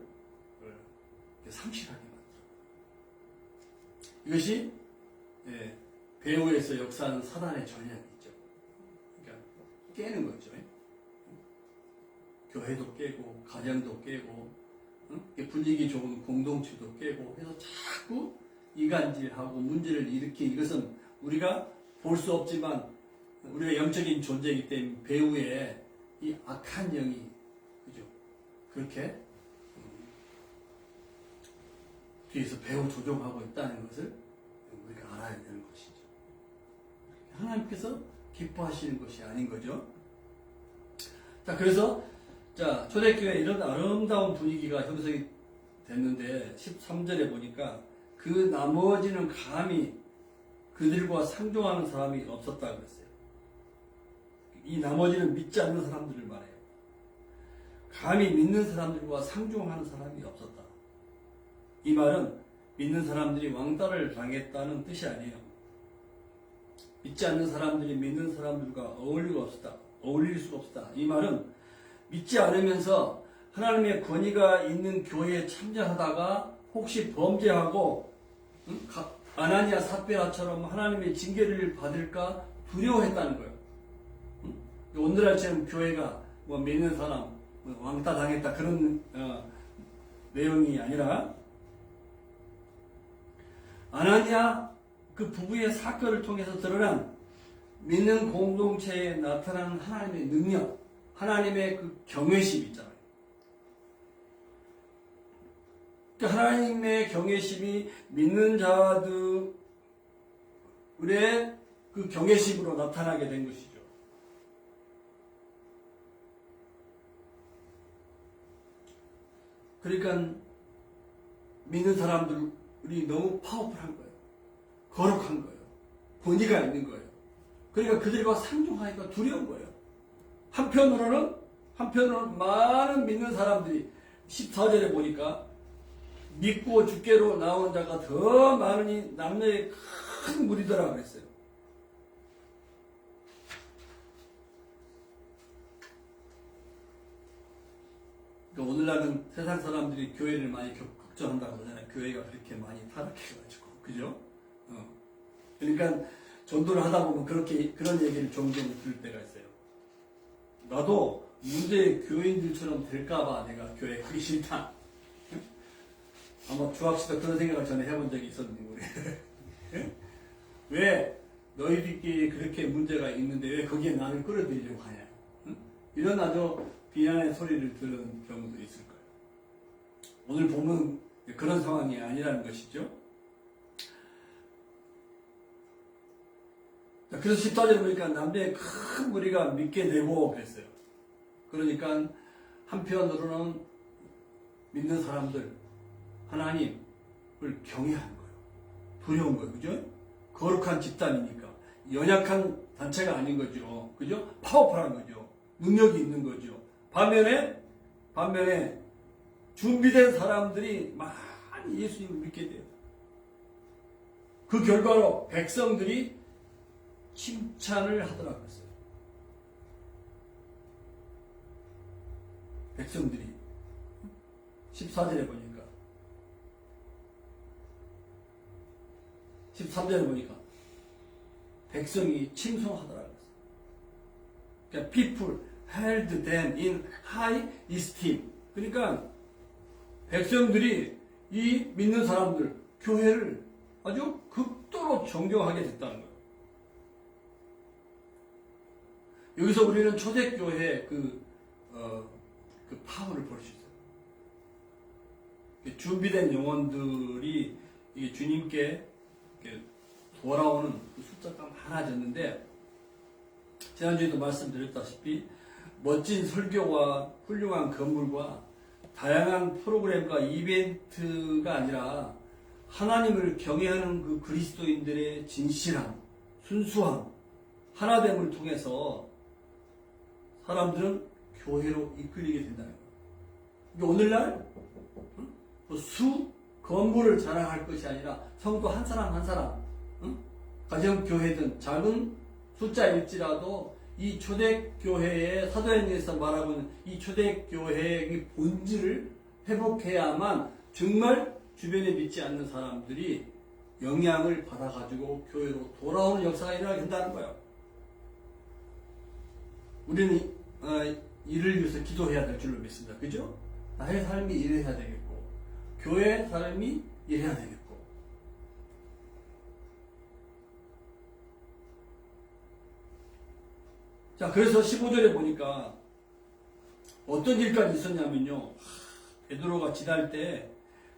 상실하게 만들어. 이것이 배후에서 역사하는 사단의 전략이죠. 그러니까 깨는 거죠. 교회도 깨고, 가정도 깨고, 분위기 좋은 공동체도 깨고 해서 자꾸 이간질하고 문제를 일으킨, 이것은 우리가 볼 수 없지만 우리가 영적인 존재이기 때문에 배후에 이 악한 영이, 그죠? 그렇게 뒤에서 배후 조종하고 있다는 것을 우리가 알아야 되는 것이죠. 하나님께서 기뻐하시는 것이 아닌 거죠. 자, 그래서 초대교회에 이런 아름다운 분위기가 형성이 됐는데 13절에 보니까 그 나머지는 감히 그들과 상종하는 사람이 없었다고 그랬어요. 이 나머지는 믿지 않는 사람들을 말해요. 감히 믿는 사람들과 상종하는 사람이 없었다. 이 말은 믿는 사람들이 왕따를 당했다는 뜻이 아니에요. 믿지 않는 사람들이 믿는 사람들과 어울릴 수가 없었다. 이 말은 믿지 않으면서 하나님의 권위가 있는 교회에 참여하다가 혹시 범죄하고 아나니아 삽비라처럼 하나님의 징계를 받을까 두려워했다는 거예요. 오늘날처럼 교회가 믿는 사람 왕따 당했다 그런 내용이 아니라, 아나니아 그 부부의 사건을 통해서 드러난 믿는 공동체에 나타나는 하나님의 능력, 하나님의 그 경외심이 있잖아요. 그 하나님의 경외심이 믿는 자들의 그 경외심으로 나타나게 된 것이죠. 그러니까 믿는 사람들이 너무 파워풀한 거예요. 거룩한 거예요. 권위가 있는 거예요. 그러니까 그들과 상종하기가 두려운 거예요. 한편으로는 많은 믿는 사람들이 14절에 보니까 믿고 주께로 나온 자가 더 많으니 남녀의 큰 무리더라 그랬어요. 그러니까 오늘날은 세상 사람들이 교회를 많이 걱정한다고 그러잖아요. 교회가 그렇게 많이 타락해가지고, 그죠? 그러니까 전도를 하다 보면 그런 얘기를 종종 들을 때가 있어요. 나도 문제의 교인들처럼 될까봐 내가 교회 가기 싫다. 아마 주학씨도 그런 생각을 전에 해본 적이 있었는데, 우리. 왜 너희들끼리 그렇게 문제가 있는데 왜 거기에 나를 끌어들이려고 하냐. 이런 아주 비난의 소리를 들은 경우도 있을 거예요. 오늘 보면 그런 상황이 아니라는 것이죠. 그래서 14절에 보니까 남녀의 큰 무리가 믿게 되고 그랬어요. 그러니까 한편으로는 믿는 사람들, 하나님을 경외하는 거예요. 두려운 거예요. 그죠? 거룩한 집단이니까. 연약한 단체가 아닌 거죠. 그죠? 파워풀한 거죠. 능력이 있는 거죠. 반면에 준비된 사람들이 많이 예수님을 믿게 돼요. 그 결과로 백성들이 칭찬을 하더라고요. 백성들이 14절에 보니까 13절에 보니까 백성이 칭송하더라고요. 그러니까 people held them in high esteem. 그러니까 백성들이 이 믿는 사람들, 교회를 아주 극도로 존경하게 됐다는 거예요. 여기서 우리는 초대교회의 그 파워를 볼 수 있어요. 준비된 영혼들이 이게 주님께 돌아오는 그 숫자가 많아졌는데, 지난주에도 말씀드렸다시피 멋진 설교와 훌륭한 건물과 다양한 프로그램과 이벤트가 아니라 하나님을 경외하는 그 그리스도인들의 진실함, 순수함, 하나됨을 통해서 사람들은 교회로 이끌리게 된다는 거예요. 오늘날 수 건물을 자랑할 것이 아니라 성도 한 사람 한 사람, 가정교회든 작은 숫자일지라도 이 초대교회의 사도행전에서 말하고 있는 이 초대교회의 본질을 회복해야만 정말 주변에 믿지 않는 사람들이 영향을 받아가지고 교회로 돌아오는 역사가 일어나게 된다는 거예요. 우리는 이를 위해서 기도해야 될 줄로 믿습니다. 그죠? 나의 삶이 이래야 되겠고, 교회의 삶이 이래야 되겠고. 자, 그래서 15절에 보니까 어떤 일까지 있었냐면요. 베드로가 지날 때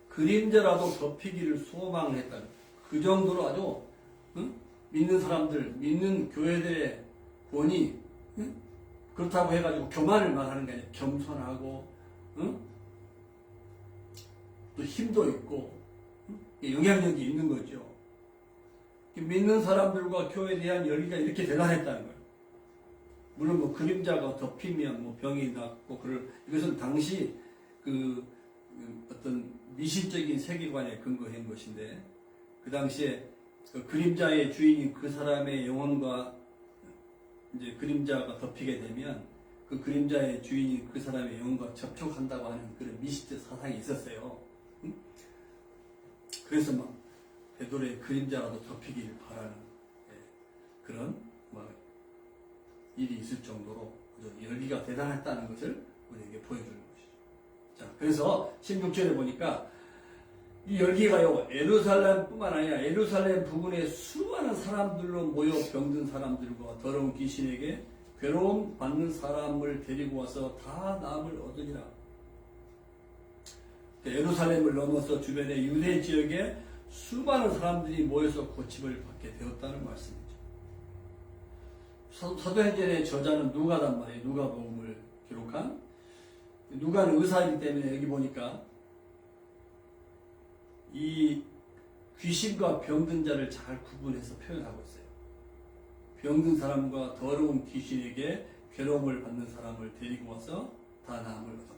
그림자라도 덮이기를 소망을 했다. 그 정도로 아주 믿는 사람들, 믿는 교회들의 본이 그렇다고 해가지고 교만을 말하는 게 아니라 겸손하고 또 힘도 있고 영향력이 있는 거죠. 믿는 사람들과 교회에 대한 열기가 이렇게 대단했다는 거예요. 물론 뭐 그림자가 덮이면 뭐 병이 낫고 이것은 당시 그 어떤 미신적인 세계관에 근거한 것인데, 그 당시에 그 그림자의 주인인 그 사람의 영혼과 이제 그림자가 덮이게 되면 그 그림자의 주인이 그 사람의 영혼과 접촉한다고 하는 그런 미신적 사상이 있었어요. 그래서 막 베드로의 그림자라도 덮이기를 바라는 그런 일이 있을 정도로 열기가 대단했다는 것을 우리에게 보여주는 것이죠. 자, 그래서 16절에 보니까 이 열기가요, 예루살렘뿐만 아니라 예루살렘 부근에 수많은 사람들로 모여 병든 사람들과 더러운 귀신에게 괴로움 받는 사람을 데리고 와서 다 나음을 얻으니라. 예루살렘을 넘어서 주변의 유대 지역에 수많은 사람들이 모여서 고침을 받게 되었다는 말씀이죠. 사도행전의 저자는 누가단 말이에요. 누가복음을 기록한. 누가는 의사이기 때문에 여기 보니까 이 귀신과 병든 자를 잘 구분해서 표현하고 있어요. 병든 사람과 더러운 귀신에게 괴로움을 받는 사람을 데리고 와서 다 나음을 얻었다.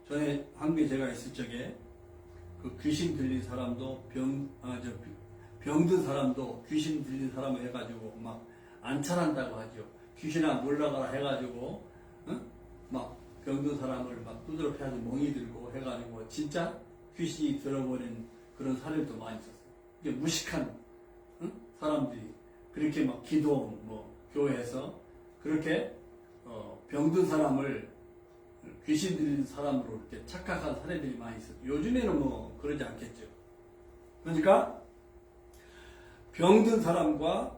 전에 한국에 제가 있을 적에 그 귀신 들린 사람도 병든 사람도 귀신 들린 사람을 해가지고 막 안찰한다고 하죠. 귀신아 몰라가라 해가지고 막 병든 사람을 막 두드러 패야지 멍이 들고 해가지고 진짜 귀신이 들어버린 그런 사례도 많이 있었어요. 이게 무식한 사람들이 그렇게 막 기도 교회에서 그렇게 병든 사람을 귀신 들린 사람으로 이렇게 착각한 사례들이 많이 있어요. 요즘에는 뭐 그러지 않겠죠. 그러니까 병든 사람과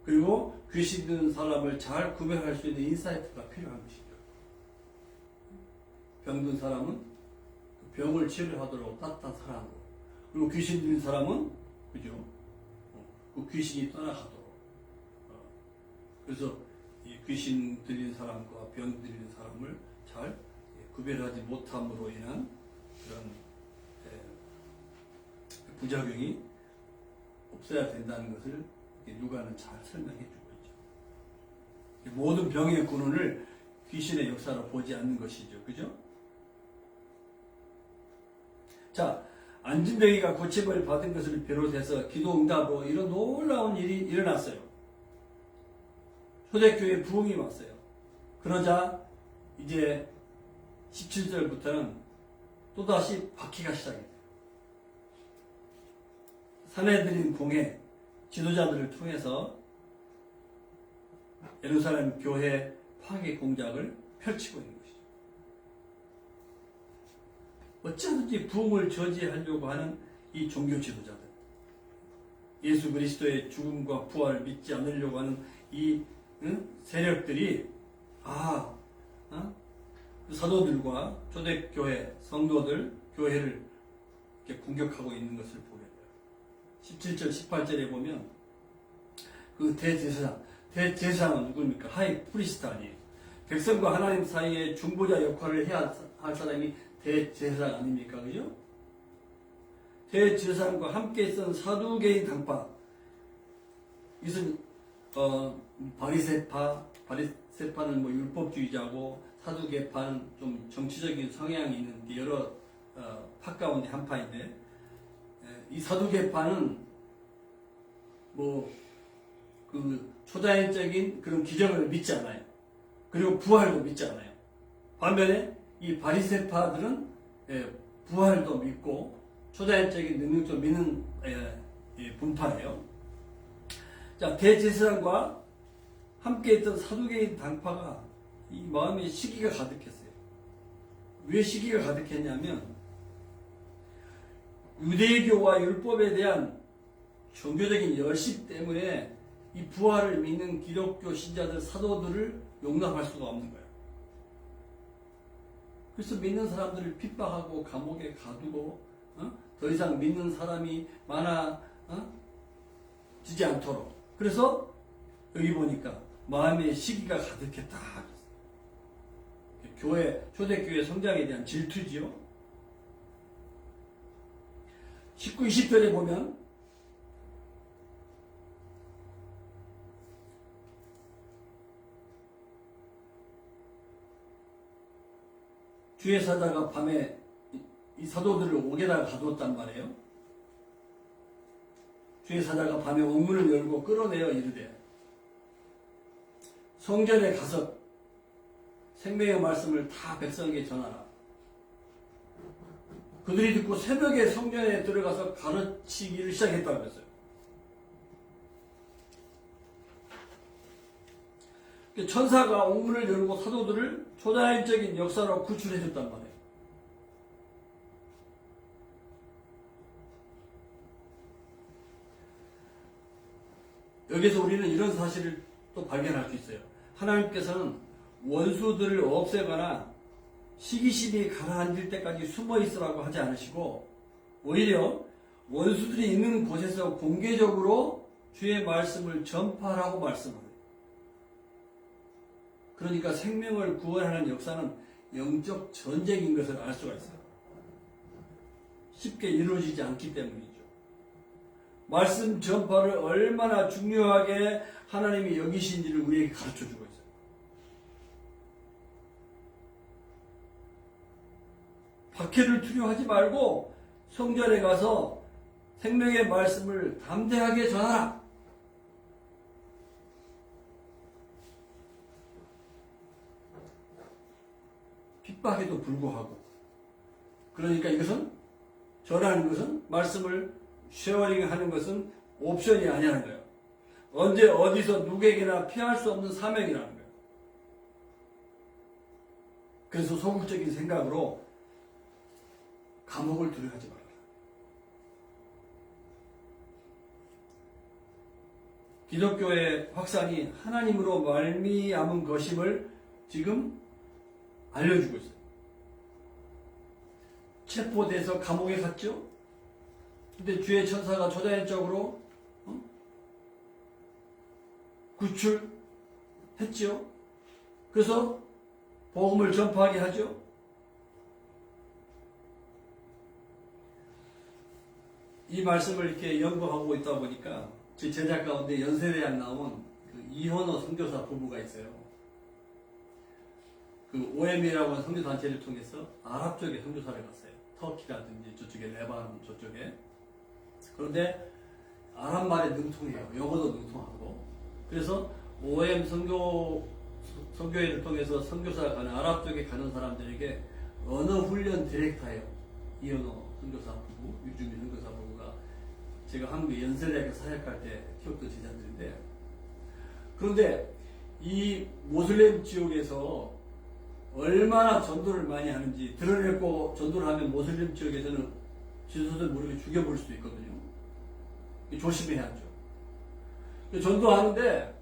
그리고 귀신 들린 사람을 잘 구별할 수 있는 인사이트가 필요한 것이죠. 병든 사람은 병을 치료하도록 따뜻한 사랑으로, 그리고 귀신 들린 사람은 그죠? 그 귀신이 떠나가도록. 그래서 이 귀신 들린 사람과 병 들린 사람을 잘 구별하지 못함으로 인한 그런 부작용이 없어야 된다는 것을 누가는 잘 설명해 주고 있죠. 모든 병의 근원을 귀신의 역사로 보지 않는 것이죠. 그죠? 자, 안진뱅이가 고침을 받은 것을 비롯해서 기도응답으로 이런 놀라운 일이 일어났어요. 초대교회 부흥이 왔어요. 그러자 이제 17절부터는 또다시 바퀴가 시작해요. 사내들인 공회 지도자들을 통해서 예루살렘 교회 파괴 공작을 펼치고 있는 것이죠. 어쩌든지 부흥을 저지하려고 하는 이 종교 지도자들, 예수 그리스도의 죽음과 부활을 믿지 않으려고 하는 이 세력들이 사도들과 초대교회 성도들 교회를 이렇게 공격하고 있는 것을 보게 돼요. 17절 18절에 보면 그 대제사장은 누굽니까? 하이 프리스트 아니에요. 백성과 하나님 사이에 중보자 역할을 해야 할 사람이 대제사장 아닙니까? 그죠? 대제사장과 함께 있던 사두개인 당파, 이것은 바리새파는 율법주의자고 사두개파는 좀 정치적인 성향이 있는 여러 파 가운데 한 파인데, 이 사두개파는 그 초자연적인 그런 기적을 믿지 않아요. 그리고 부활도 믿지 않아요. 반면에 이 바리새파들은 부활도 믿고 초자연적인 능력도 믿는 분파예요. 자, 대제사장과 함께 있던 사두개인 당파가 이 마음에 시기가 가득했어요. 왜 시기가 가득했냐면 유대교와 율법에 대한 종교적인 열심 때문에 이 부활을 믿는 기독교 신자들, 사도들을 용납할 수가 없는 거예요. 그래서 믿는 사람들을 핍박하고 감옥에 가두고 더 이상 믿는 사람이 많아지지 않도록. 그래서 여기 보니까 마음의 시기가 가득했다. 초대교회 성장에 대한 질투지요. 19, 20절에 보면 주의 사자가 밤에 이 사도들을 옥에다가 가두었단 말이에요. 주의 사자가 밤에 옥문을 열고 끌어내어 이르되 성전에 가서 생명의 말씀을 다 백성에게 전하라. 그들이 듣고 새벽에 성전에 들어가서 가르치기를 시작했다고 했어요. 천사가 옥문을 열고 사도들을 초자연적인 역사로 구출해줬단 말이에요. 여기서 우리는 이런 사실을 또 발견할 수 있어요. 하나님께서는 원수들을 없애거나 시기심이 가라앉을 때까지 숨어 있으라고 하지 않으시고 오히려 원수들이 있는 곳에서 공개적으로 주의 말씀을 전파하라고 말씀합니다. 그러니까 생명을 구원하는 역사는 영적 전쟁인 것을 알 수가 있어요. 쉽게 이루어지지 않기 때문이죠. 말씀 전파를 얼마나 중요하게 하나님이 여기신지를 우리에게 가르쳐주고 있어요. 박해를 두려워하지 말고 성전에 가서 생명의 말씀을 담대하게 전하라. 핍박에도 불구하고. 그러니까 이것은 전하는 것은 말씀을 쉐어링하는 것은 옵션이 아니라는 거예요. 언제 어디서 누구에게나 피할 수 없는 사명이라는 거예요. 그래서 소극적인 생각으로 감옥을 두려워하지 말아라. 기독교의 확산이 하나님으로 말미암은 것임을 지금 알려주고 있어요. 체포돼서 감옥에 갔죠. 근데 주의 천사가 초자연적으로 구출했죠. 그래서 복음을 전파하게 하죠. 이 말씀을 이렇게 연구하고 있다 보니까 제 제자 가운데 연세대학 나온 그 이현호 선교사 부부가 있어요. 그 OM이라고 하는 선교단체를 통해서 아랍 쪽에 선교사를 갔어요. 터키라든지 저쪽에 레바논 저쪽에. 그런데 아랍말에 능통해요. 영어도 능통하고. 그래서 OM 선교회를 통해서 선교사가 가는 아랍 쪽에 가는 사람들에게 언어 훈련 디렉터예요. 이현호 선교사 부부, 유주민 선교사 부부가 제가 한국 연세대학에 사역할 때 키웠던 제자들인데, 그런데 이 모슬렘 지역에서 얼마나 전도를 많이 하는지 드러내고 전도를 하면 모슬렘 지역에서는 지도자들 모르게 죽여볼 수도 있거든요. 조심해야죠. 전도하는데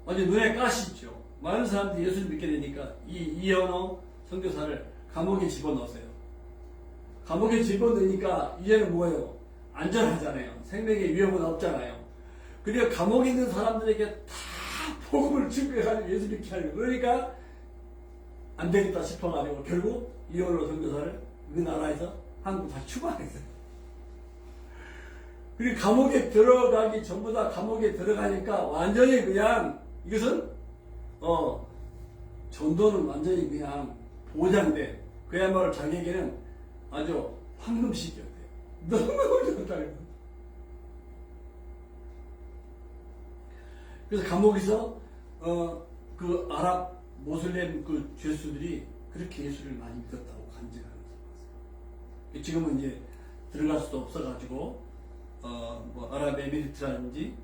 완전 눈에 가시 있죠. 많은 사람들이 예수를 믿게 되니까 이현호 선교사를 감옥에 집어넣으세요. 감옥에 집어넣으니까 이제는 뭐예요? 안전하잖아요. 생명의 위협은 없잖아요. 그러니까 감옥에 있는 사람들에게 다 복음을 증거해가지고 예수 믿게 하려고. 그러니까 안 되겠다 싶어가지고 결국 이현호 선교사를 우리나라에서 한국 다시 출발했어요. 그리고 감옥에 들어가기 전부 다 감옥에 들어가니까 완전히 그냥 이것은 전도는 완전히 그냥 보장돼. 그야말로 자기에게는 아주 황금식이었대요. 너무 좋다. 그래서 감옥에서 그 아랍 모슬렘 그 죄수들이 그렇게 예수를 많이 믿었다고 간증하면서 봤어요. 지금은 이제 들어갈 수도 없어가지고 뭐 아랍에미리트라든지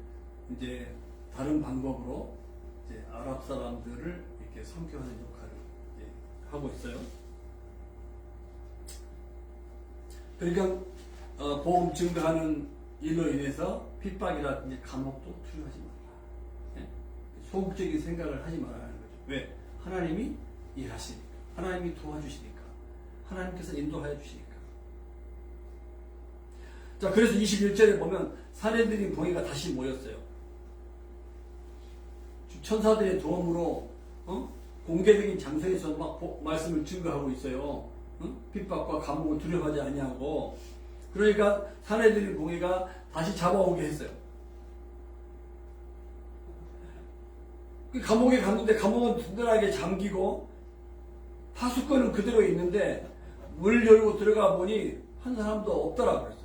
이제 다른 방법으로 이제 아랍 사람들을 이렇게 선교하는 역할을 이제 하고 있어요. 그러니까 복음 증거하는 일로 인해서 핍박이라든지 감옥도 투여하지 말라. 네? 소극적인 생각을 하지 말라는 거죠. 왜? 하나님이 일하시니까, 하나님이 도와주시니까, 하나님께서 인도하여 주시니까. 자, 그래서 21절에 보면 사내들인 봉이가 다시 모였어요. 천사들의 도움으로 공개적인 장소에서 막 말씀을 증거하고 있어요. 핍박과 감옥을 두려워하지 아니하고. 그러니까 사내들인 봉이가 다시 잡아오게 했어요. 그 감옥에 갔는데 감옥은 든든하게 잠기고 파수꾼은 그대로 있는데 문을 열고 들어가 보니 한 사람도 없더라 그랬어요.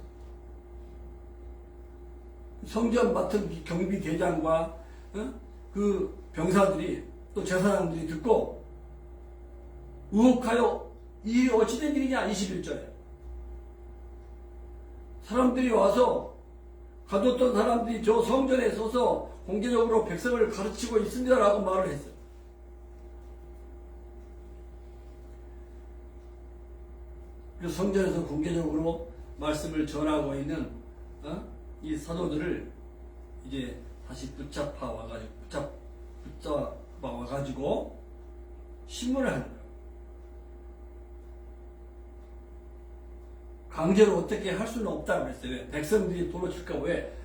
성전 맡은 경비 대장과 그 병사들이 또 제사장들이 듣고 의혹하여 이 어찌된 일이냐. 21절에 사람들이 와서 가뒀던 사람들이 저 성전에 서서 공개적으로 백성을 가르치고 있습니다 라고 말을 했어요. 그래서 성전에서 공개적으로 말씀을 전하고 있는 이 사도들을 이제 다시 붙잡아 와가지고 신문을 하는 거예요. 강제로 어떻게 할 수는 없다고 그랬어요. 백성들이 돌로 칠까. 왜?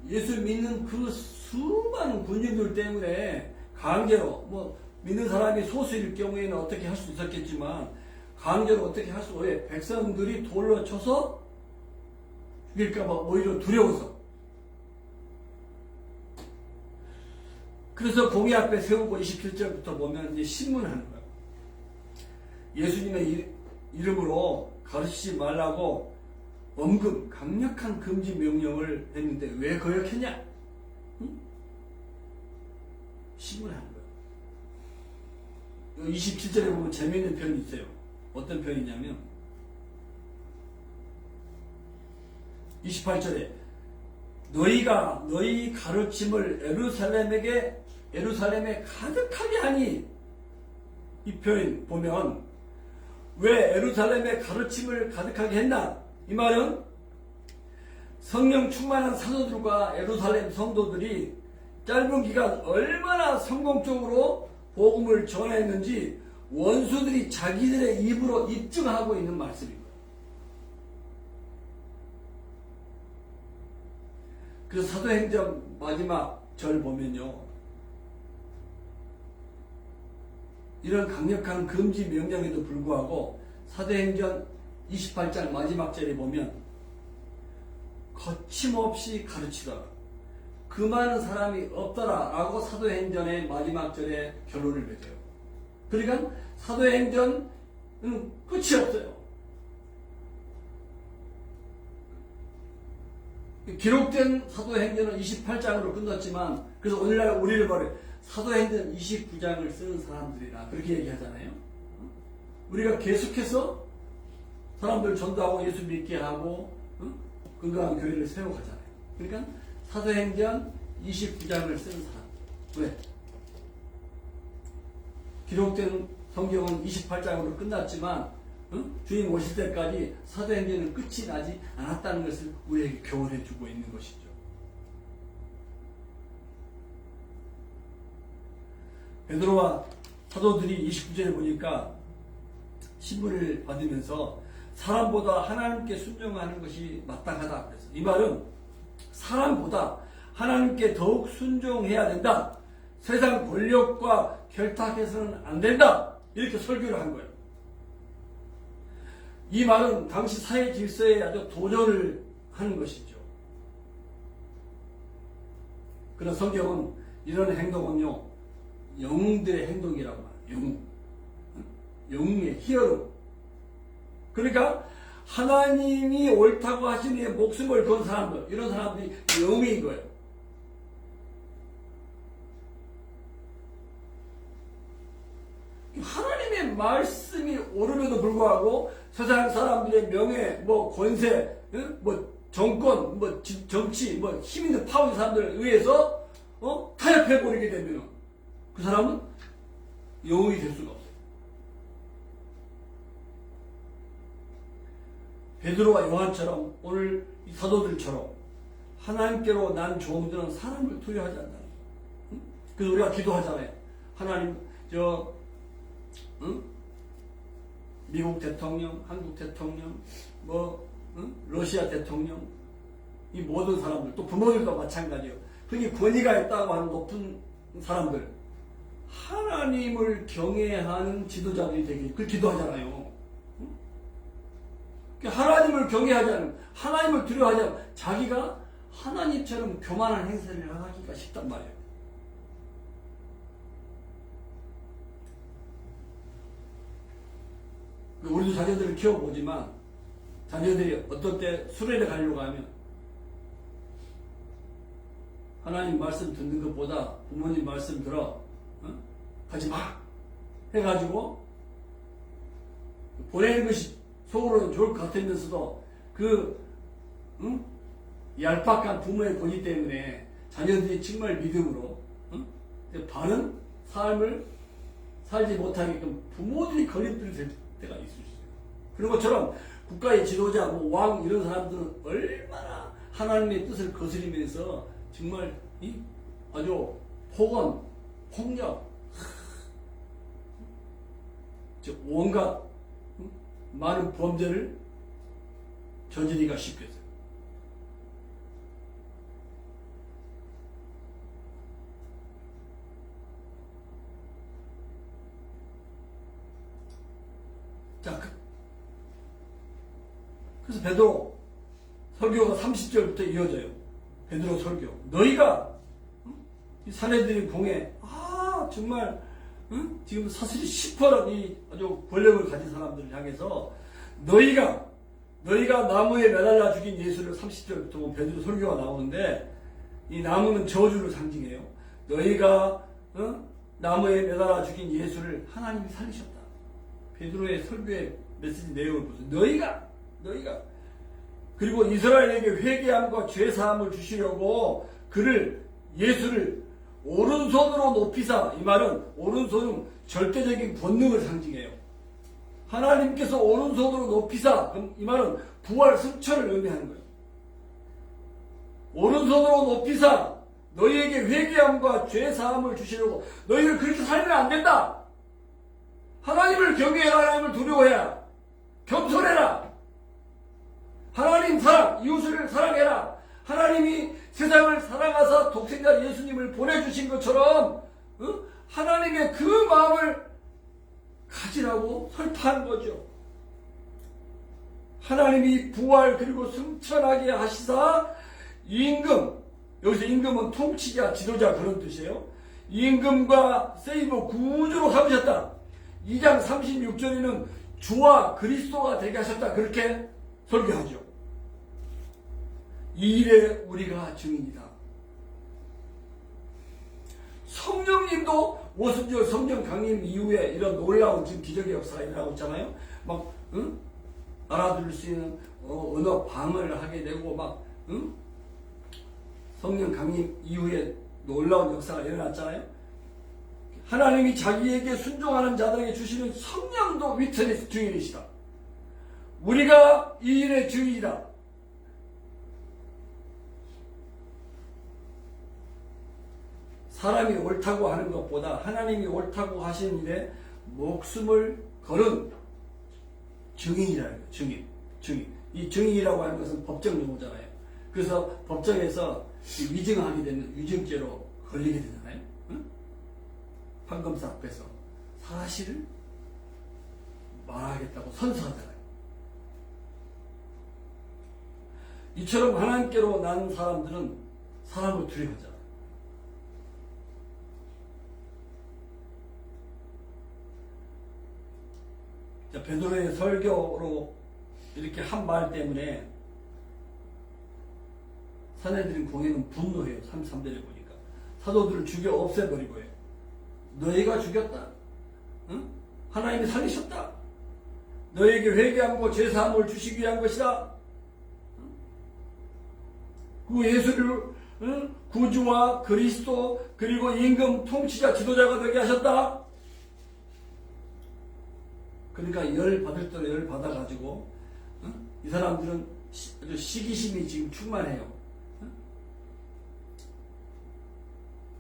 예수 믿는 그 수많은 군인들 때문에 강제로, 뭐 믿는 사람이 소수일 경우에는 어떻게 할 수 있었겠지만 강제로 어떻게 할 수 없어요. 백성들이 돌로 쳐서 죽일까봐 오히려 두려워서. 그래서 공의 앞에 세우고 27절부터 보면 이제 신문하는 거예요. 예수님의 이름으로 가르치지 말라고 강력한 금지 명령을 했는데 왜 거역했냐? 응? 신문하는 거예요. 27절에 보면 재미있는 표현이 있어요. 어떤 표현이냐면 28절에 너희 가르침을 예루살렘에 가득하게 하니, 이 표현 보면 왜 예루살렘에 가르침을 가득하게 했나? 이 말은 성령 충만한 사도들과 예루살렘 성도들이 짧은 기간 얼마나 성공적으로 복음을 전했는지 원수들이 자기들의 입으로 입증하고 있는 말씀입니다. 그래서 사도행전 마지막 절 보면요, 이런 강력한 금지 명령에도 불구하고 사도행전 28장 마지막 절에 보면 거침없이 가르치더라, 그 많은 사람이 없더라 라고 사도행전의 마지막 절에 결론을 맺어요. 그러니까 사도행전은 끝이 없어요. 기록된 사도행전은 28장으로 끝났지만, 그래서 오늘날 우리를 말해 사도행전 29장을 쓰는 사람들이라 그렇게 얘기하잖아요. 우리가 계속해서 사람들 전도하고 예수 믿게 하고 건강한 교회를 세워가잖아요. 그러니까 사도행전 29장을 쓰는 사람. 왜? 기록된 성경은 28장으로 끝났지만 주님 오실 때까지 사도행전은 끝이 나지 않았다는 것을 우리에게 교훈해 주고 있는 것이죠. 베드로와 사도들이 29절에 보니까 신문을 받으면서 사람보다 하나님께 순종하는 것이 마땅하다 그래서, 이 말은 사람보다 하나님께 더욱 순종해야 된다, 세상 권력과 결탁해서는 안 된다, 이렇게 설교를 한 거예요. 이 말은 당시 사회 질서에 아주 도전을 하는 것이죠. 그러나 성경은 이런 행동은요, 영웅들의 행동이라고 말해요. 영웅의 히어로. 그러니까 하나님이 옳다고 하시니 목숨을 건 사람들, 이런 사람들이 영웅인 거예요. 하나님 말씀이 오름에도 불구하고 세상 사람들의 명예, 뭐 권세, 뭐 정권, 뭐 정치, 뭐 힘 있는 파워 있는 사람들에 의해서 타협해버리게 되면 그 사람은 영웅이 될 수가 없어요. 베드로와 요한처럼 오늘 이 사도들처럼 하나님께로 난 종들은 사람을 두려워하지 않는다. 그래서 우리가 기도하잖아요. 하나님, 미국 대통령, 한국 대통령, 러시아 대통령, 이 모든 사람들, 또 부모들도 마찬가지예요. 흔히 권위가 있다고 하는 높은 사람들, 하나님을 경외하는 지도자들이 되길, 그걸 기도하잖아요. 하나님을 경외하지 않으면, 하나님을 두려워하지 않으면, 자기가 하나님처럼 교만한 행세를 하기가 쉽단 말이에요. 우리도 자녀들을 키워보지만, 자녀들이 어떤 때 수련회 가려고 하면, 하나님 말씀 듣는 것보다 부모님 말씀 들어, 가지 마! 해가지고, 보내는 것이 속으로는 좋을 것 같으면서도, 얄팍한 부모의 권위 때문에 자녀들이 정말 믿음으로, 바른 삶을 살지 못하게끔 부모들이 걸림돌이 될 때가 있을 수 있어요. 그런 것처럼 국가의 지도자, 왕 이런 사람들은 얼마나 하나님의 뜻을 거스리면서 정말 아주 폭언, 폭력, 온갖 많은 범죄를 저지르기가 쉽겠어요. 자, 그래서 베드로 설교가 30절부터 이어져요. 베드로 설교. 너희가 이 사내들인 공에 정말 지금 사슬이 시퍼런 이 아주 권력을 가진 사람들을 향해서 너희가 나무에 매달려 죽인 예수를 30절부터 보면 베드로 설교가 나오는데 이 나무는 저주를 상징해요. 너희가 나무에 매달려 죽인 예수를 하나님이 살리셨다. 베드로의 설교의 메시지 내용을 보세요. 너희가 그리고 이스라엘에게 회개함과 죄사함을 주시려고 예수를 오른손으로 높이사, 이 말은 오른손은 절대적인 권능을 상징해요. 하나님께서 오른손으로 높이사, 그럼 이 말은 부활 승천을 의미하는 거예요. 오른손으로 높이사 너희에게 회개함과 죄사함을 주시려고. 너희를 그렇게 살면 안 된다. 하나님을 경외해라. 하나님을 두려워해라. 겸손해라. 하나님 사랑, 이웃을 사랑해라. 하나님이 세상을 사랑하사 독생자 예수님을 보내주신 것처럼 하나님의 그 마음을 가지라고 설파한 거죠. 하나님이 부활 그리고 승천하게 하시사 임금, 여기서 임금은 통치자, 지도자 그런 뜻이에요. 임금과 세이버 구주로 삼으셨다. 2장 36절에는 주와 그리스도가 되게 하셨다. 그렇게 설교하죠. 이 일에 우리가 증인이다. 성령님도 오순절 성령 강림 이후에 이런 놀라운 지금 기적의 역사가 일어나고 있잖아요. 막 알아들을 수 있는 언어 방언을 하게 되고 성령 강림 이후에 놀라운 역사가 일어났잖아요. 하나님이 자기에게 순종하는 자들에게 주시는 성령도 위트니스 증인이시다. 우리가 이 일의 증인이다. 사람이 옳다고 하는 것보다 하나님이 옳다고 하신 일에 목숨을 걸은 증인이라는 거예요. 증인. 이 증인이라고 하는 것은 법정 용어잖아요. 그래서 법정에서 위증하게 되는 위증죄로 걸리게 되잖아요. 판검사 앞에서 사실을 말하겠다고 선서하잖아요. 이처럼 하나님께로 난 사람들은 사람을 두려워하잖아요. 자, 베드로의 설교로 이렇게 한 말 때문에 사내들인 공회는 분노해요. 33절에 보니까 사도들을 죽여 없애버리고요. 너희가 죽였다. 응? 하나님이 살리셨다. 너에게 회개하고 죄사함을 주시기 위한 것이다. 그 예수를 구주와 그리스도 그리고 임금 통치자 지도자가 되게 하셨다. 그러니까 열 받을 대로 열 받아가지고 이 사람들은 아주 시기심이 지금 충만해요.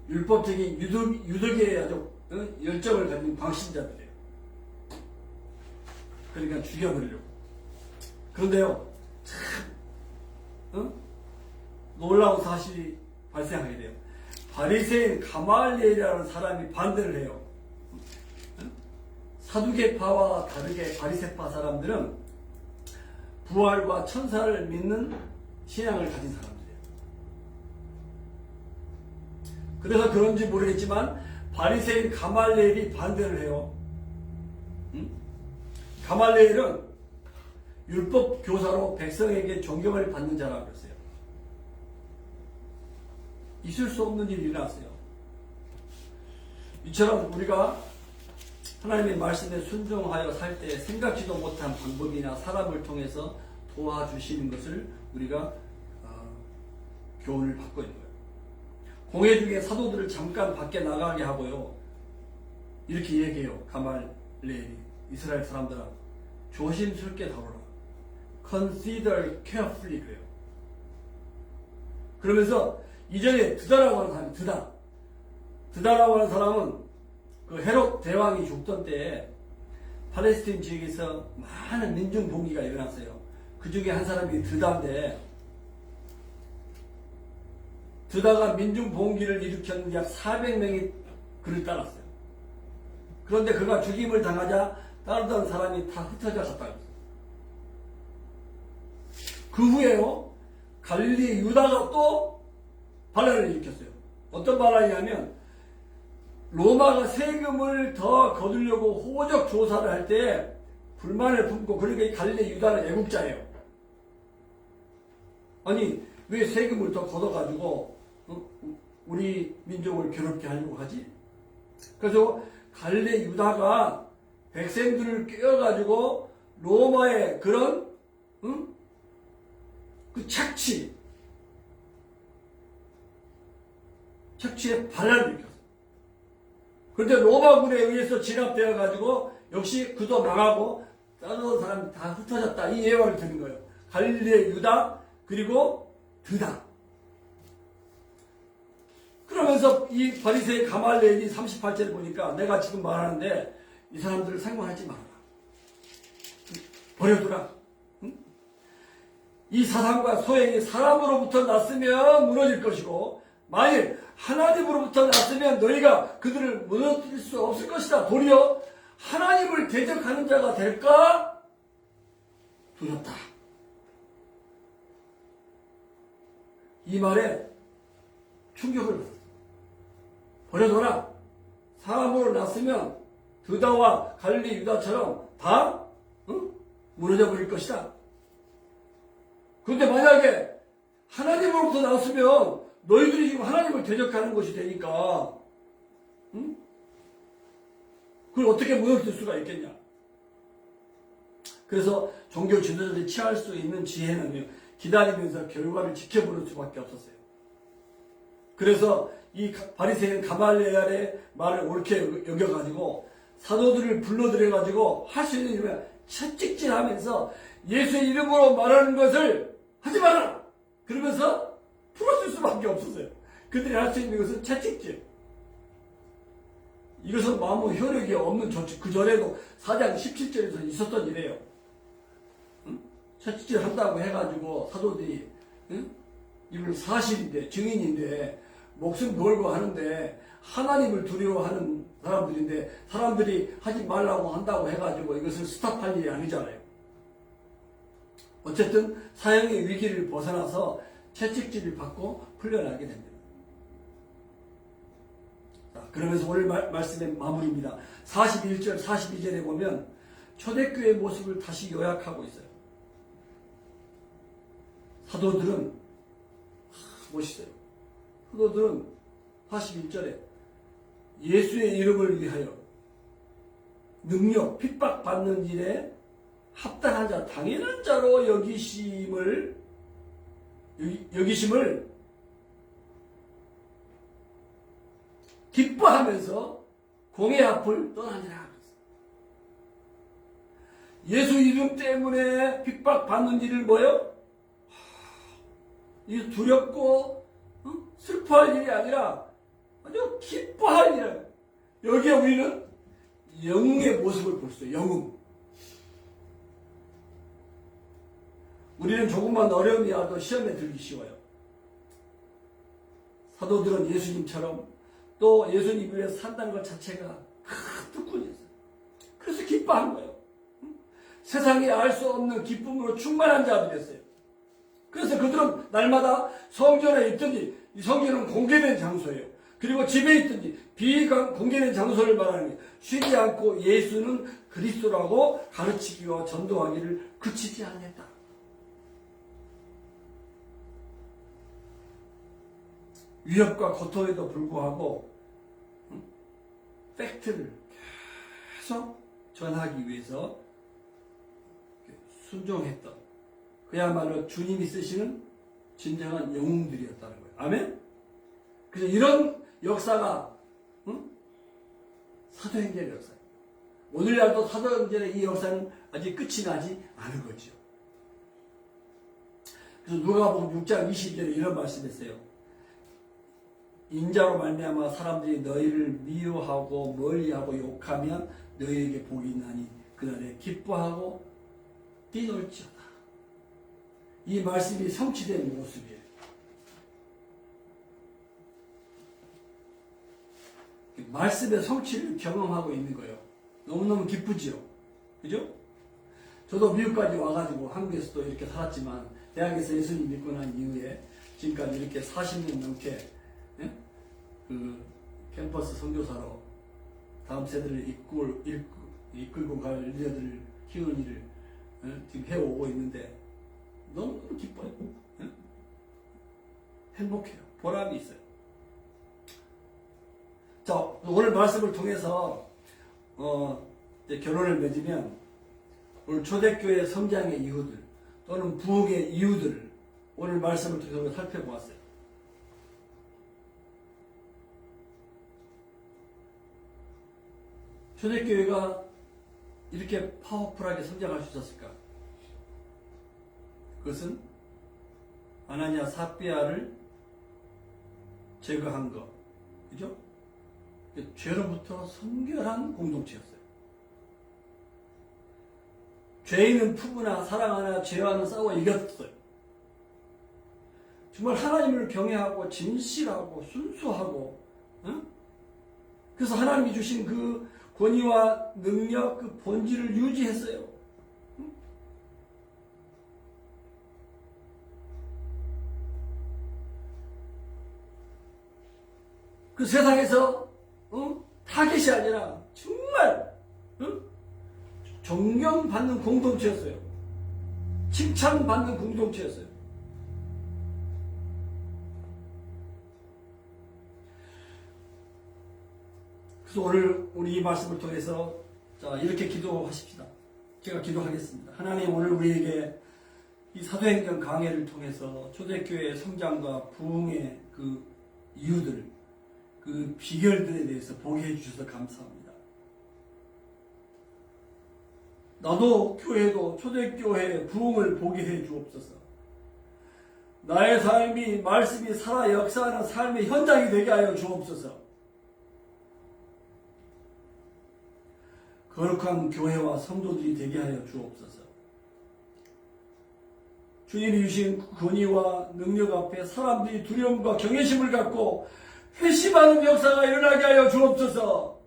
율법적인 유덕에 아주 열정을 가진 광신자들이에요. 그러니까 죽여버리려고. 그런데요, 참 놀라운 사실이 발생하게 돼요. 바리새인 가말리엘이라는 사람이 반대를 해요. 사두개파와 다르게 바리새파 사람들은 부활과 천사를 믿는 신앙을 가진 사람들이에요. 그래서 그런지 모르겠지만 바리새인 가말리엘이 반대를 해요. 가말리엘은 율법 교사로 백성에게 존경을 받는 자라고 그랬어요. 있을 수 없는 일이 일어났어요. 이처럼 우리가 하나님의 말씀에 순종하여 살 때 생각지도 못한 방법이나 사람을 통해서 도와주시는 것을 우리가 교훈을 받고 있는 거예요. 공회 중에 사도들을 잠깐 밖에 나가게 하고요. 이렇게 얘기해요. 가말리엘이 이스라엘 사람들아 조심스럽게 다루라. Consider carefully 그래요. 그러면서 이전에 드다라고 하는 사람이 드다라고 하는 사람은 그 헤롯 대왕이 죽던 때에 팔레스틴 지역에서 많은 민중 봉기가 일어났어요. 그 중에 한 사람이 드다인데 드다가 민중 봉기를 일으켰는데 약 400명이 그를 따랐어요. 그런데 그가 죽임을 당하자 따르던 사람이 다 흩어져 갔다. 그 후에요, 갈릴리 유다가 또 반란을 일으켰어요. 어떤 반란이냐면 로마가 세금을 더 거두려고 호적 조사를 할 때 불만을 품고, 그러니까 이 갈릴리 유다는 애국자예요. 아니 왜 세금을 더 걷어가지고 우리 민족을 괴롭게 하려고 하지? 그래서 갈릴리 유다가 백성들을 깨워가지고 로마의 그런 그 착취에 반란을 일으켰어요. 그런데 로마군에 의해서 진압되어 가지고 역시 그도 망하고 다른 사람이 다 흩어졌다, 이 예화를 드는 거예요. 갈릴리 유다 그리고 드다. 그러면서 이 바리새인 가말리엘이 38절에 보니까 내가 지금 말하는데 이 사람들을 상관하지 말아라. 버려두라. 응? 이 사상과 소행이 사람으로부터 났으면 무너질 것이고 만일 하나님으로부터 났으면 너희가 그들을 무너뜨릴 수 없을 것이다. 도리어 하나님을 대적하는 자가 될까 두렵다. 이 말에 충격을 받았어요. 버려둬라. 사람으로 났으면 드다와 갈릴리 유다처럼 다 무너져 버릴 것이다. 그런데 만약에 하나님으로부터 나왔으면 너희들이 지금 하나님을 대적하는 것이 되니까 그걸 어떻게 무너뜨릴 수가 있겠냐. 그래서 종교 지도자들이 취할 수 있는 지혜는요, 기다리면서 결과를 지켜보는 수밖에 없었어요. 그래서 이 바리새인 가말리엘의 말을 옳게 여겨가지고 사도들을 불러들여가지고 할 수 있는 일을 채찍질하면서 예수의 이름으로 말하는 것을 하지 마라! 그러면서 풀어줄 수밖에 없었어요. 그들이 할 수 있는 것은 채찍질. 이것은 아무 효력이 없는 조치. 그 전에도 4장 17절에서 있었던 일이에요. 채찍질 한다고 해가지고 사도들이 이걸 사실인데, 증인인데 목숨 걸고 하는데 하나님을 두려워하는 사람들인데 사람들이 하지 말라고 한다고 해가지고 이것을 스탑할 일이 아니잖아요. 어쨌든 사형의 위기를 벗어나서 채찍질을 받고 풀려나게 됩니다. 자, 그러면서 오늘 말씀의 마무리입니다. 41절, 42절에 보면 초대교회의 모습을 다시 요약하고 있어요. 사도들은 멋있어요. 사도들은 41절에 예수의 이름을 위하여 능력, 핍박받는 일에 합당한 자, 당연한 자로 여기심을 기뻐하면서 공의 앞을 떠나니라. 예수 이름 때문에 핍박받는 일을 뭐요? 이 두렵고 슬퍼할 일이 아니라 아주 기뻐할 일이에요. 여기에 우리는 영웅의 모습을 볼 수 있어요. 영웅. 우리는 조금만 어려움이 와도 시험에 들기 쉬워요. 사도들은 예수님처럼 또 예수님 위해서 산다는 것 자체가 큰 특권이었어요. 그래서 기뻐하는 거예요. 세상에 알 수 없는 기쁨으로 충만한 자들이었어요. 그래서 그들은 날마다 성전에 있든지, 이 성전은 공개된 장소예요. 그리고 집에 있든지 비공개된 장소를 말하는 게 쉬지 않고 예수는 그리스도라고 가르치기와 전도하기를 그치지 않았다. 위협과 고통에도 불구하고 팩트를 계속 전하기 위해서 순종했던, 그야말로 주님이 쓰시는 진정한 영웅들이었다는 거예요. 아멘? 그래서 이런 역사가 사도행전의 역사예요. 오늘날도 사도행전의 이 역사는 아직 끝이 나지 않은 거죠. 그래서 누가복음 6장 20절에 이런 말씀했어요. 인자로 말미암아 사람들이 너희를 미워하고 멀리하고 욕하면 너희에게 복이 있나니 그날에 기뻐하고 뛰놀지어다. 이 말씀이 성취된 모습이에요. 말씀의 성취를 경험하고 있는 거예요. 너무너무 기쁘지요. 그죠? 저도 미국까지 와가지고 한국에서도 이렇게 살았지만 대학에서 예수님 믿고 난 이후에 지금까지 이렇게 40년 넘게 그 캠퍼스 선교사로 다음 세대를 이끌고 갈 리더들을 키우는 일을 지금 해오고 있는데 너무 기뻐요. 행복해요. 보람이 있어요. 자, 오늘 말씀을 통해서 이제 결론을 맺으면 오늘 초대교회 성장의 이유들 또는 부흥의 이유들을 오늘 말씀을 통해서 살펴보았어요. 초대교회가 이렇게 파워풀하게 성장할 수 있었을까? 그것은 아나니아 삽비아를 제거한 것, 그죠? 죄로부터 성결한 공동체였어요. 죄인은 푸구나 사랑하나 죄와는 싸워 이겼어요. 정말 하나님을 경외하고 진실하고 순수하고, 그래서 하나님이 주신 그 권위와 능력, 그 본질을 유지했어요. 그 세상에서 타겟이 아니라 정말 존경받는 공동체였어요. 칭찬받는 공동체였어요. 그래서 오늘 우리 이 말씀을 통해서 자, 이렇게 기도하십시다. 제가 기도하겠습니다. 하나님, 오늘 우리에게 이 사도행전 강해를 통해서 초대교회의 성장과 부흥의 그 이유들, 그 비결들에 대해서 보게 해주셔서 감사합니다. 나도 교회도 초대교회의 부흥을 보게 해 주옵소서. 나의 삶이 말씀이 살아 역사하는 삶의 현장이 되게 하여 주옵소서. 거룩한 교회와 성도들이 되게 하여 주옵소서. 주님이 주신 권위와 능력 앞에 사람들이 두려움과 경외심을 갖고 회심하는 역사가 일어나게 하여 주옵소서.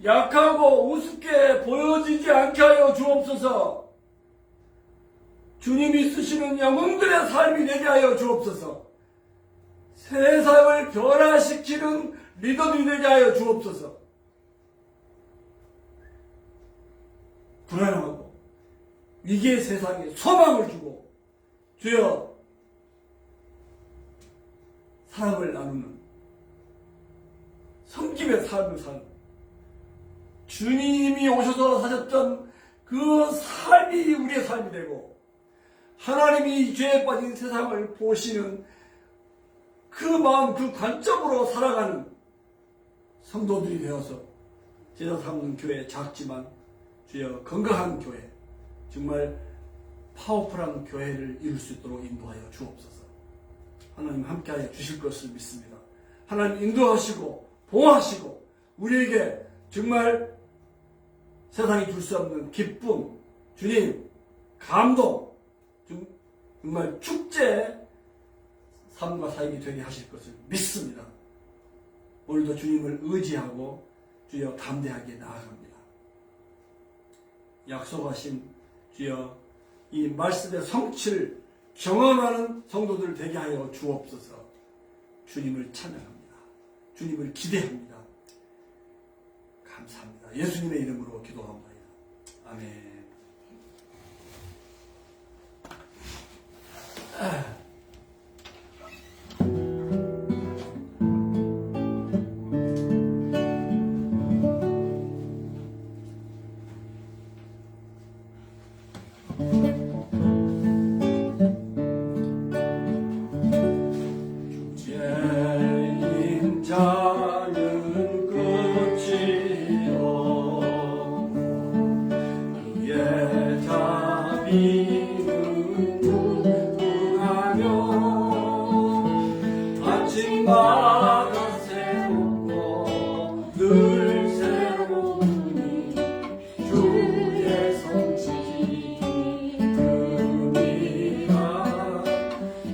약하고 우습게 보여지지 않게 하여 주옵소서. 주님이 쓰시는 영웅들의 삶이 되게 하여 주옵소서. 세상을 변화시키는 리더들이 되게 하여 주옵소서. 불안하고 위기의 세상에 소망을 주고 주여 사랑을 나누는 섬김의 삶을 사는 주님이 오셔서 사셨던 그 삶이 우리의 삶이 되고 하나님이 죄에 빠진 세상을 보시는 그 마음, 그 관점으로 살아가는 성도들이 되어서 제자 삼는 교회, 작지만 주여 건강한 교회, 정말 파워풀한 교회를 이룰 수 있도록 인도하여 주옵소서. 하나님 함께하여 주실 것을 믿습니다. 하나님 인도하시고 보호하시고 우리에게 정말 세상이 줄 수 없는 기쁨, 주님, 감동, 정말 축제의 삶과 사역이 되게 하실 것을 믿습니다. 오늘도 주님을 의지하고 주여 담대하게 나아갑니다. 약속하신 주여 이 말씀의 성취를 경험하는 성도들 되게 하여 주옵소서. 주님을 찬양합니다. 주님을 기대합니다. 감사합니다. 예수님의 이름으로 기도합니다. 아멘. 주제인 자는 끝이 없고 그의 자비는 무궁하며 아침마다 새롭고 늘 새로우니 주의 성실이 큼이라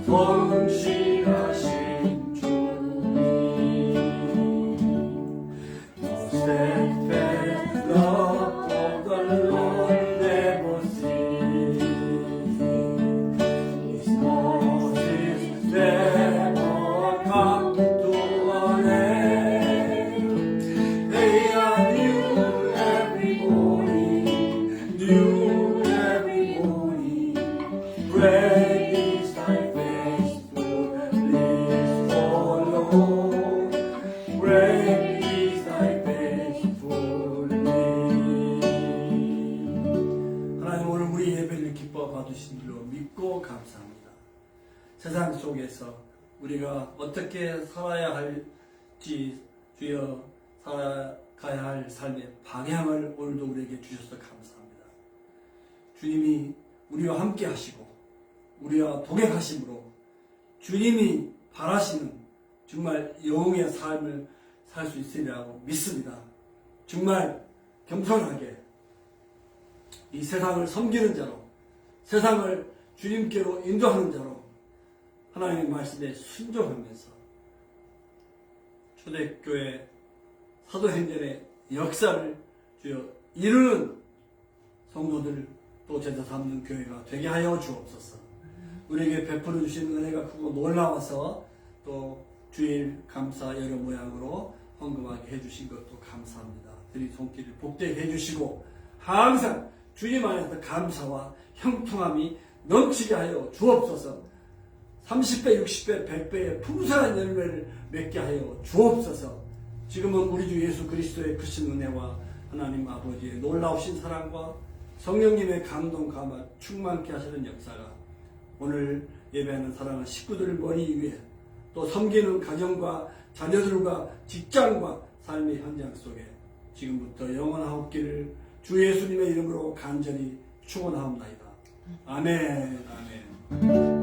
성실하신 주님 steadfast love of the Lord never ceases. His mercies never come to an end. They are new every morning, new every morning. Great is thy faithfulness, O Lord. Great is thy faithfulness. 하나님 오늘 우리 예배를 기뻐 봐주신 줄로 믿고 감사합니다. 세상 속에서 우리가 어떻게 살아야 할지 주여 살아가야 할 삶의 방향을 오늘도 우리에게 주셔서 감사합니다. 주님이 우리와 함께 하시고 우리와 동행하심으로 주님이 바라시는 정말 영웅의 삶을 살 수 있으리라고 믿습니다. 정말 겸손하게 이 세상을 섬기는 자로, 세상을 주님께로 인도하는 자로 하나님의 말씀에 순종하면서 초대교회 사도행전의 역사를 주여 이루는 성도들 또 제자 삼는 교회가 되게 하여 주옵소서. 우리에게 베풀어 주신 은혜가 크고 놀라워서 또 주일 감사 여러 모양으로 헌금하게 해주신 것도 감사합니다. 드린 손길을 복되게 해주시고 항상 주님 안에서 감사와 형통함이 넘치게 하여 주옵소서. 30배, 60배, 100배의 풍성한 열매를 맺게 하여 주옵소서. 지금은 우리 주 예수 그리스도의 크신 은혜와 하나님 아버지의 놀라우신 사랑과 성령님의 감동 감화 충만케 하시는 역사가 오늘 예배하는 사랑하는 식구들을 머리 위에 또 섬기는 가정과 자녀들과 직장과 삶의 현장 속에 지금부터 영원하옵기를 주 예수님의 이름으로 간절히 축원하옵나이다. 아멘. 아멘.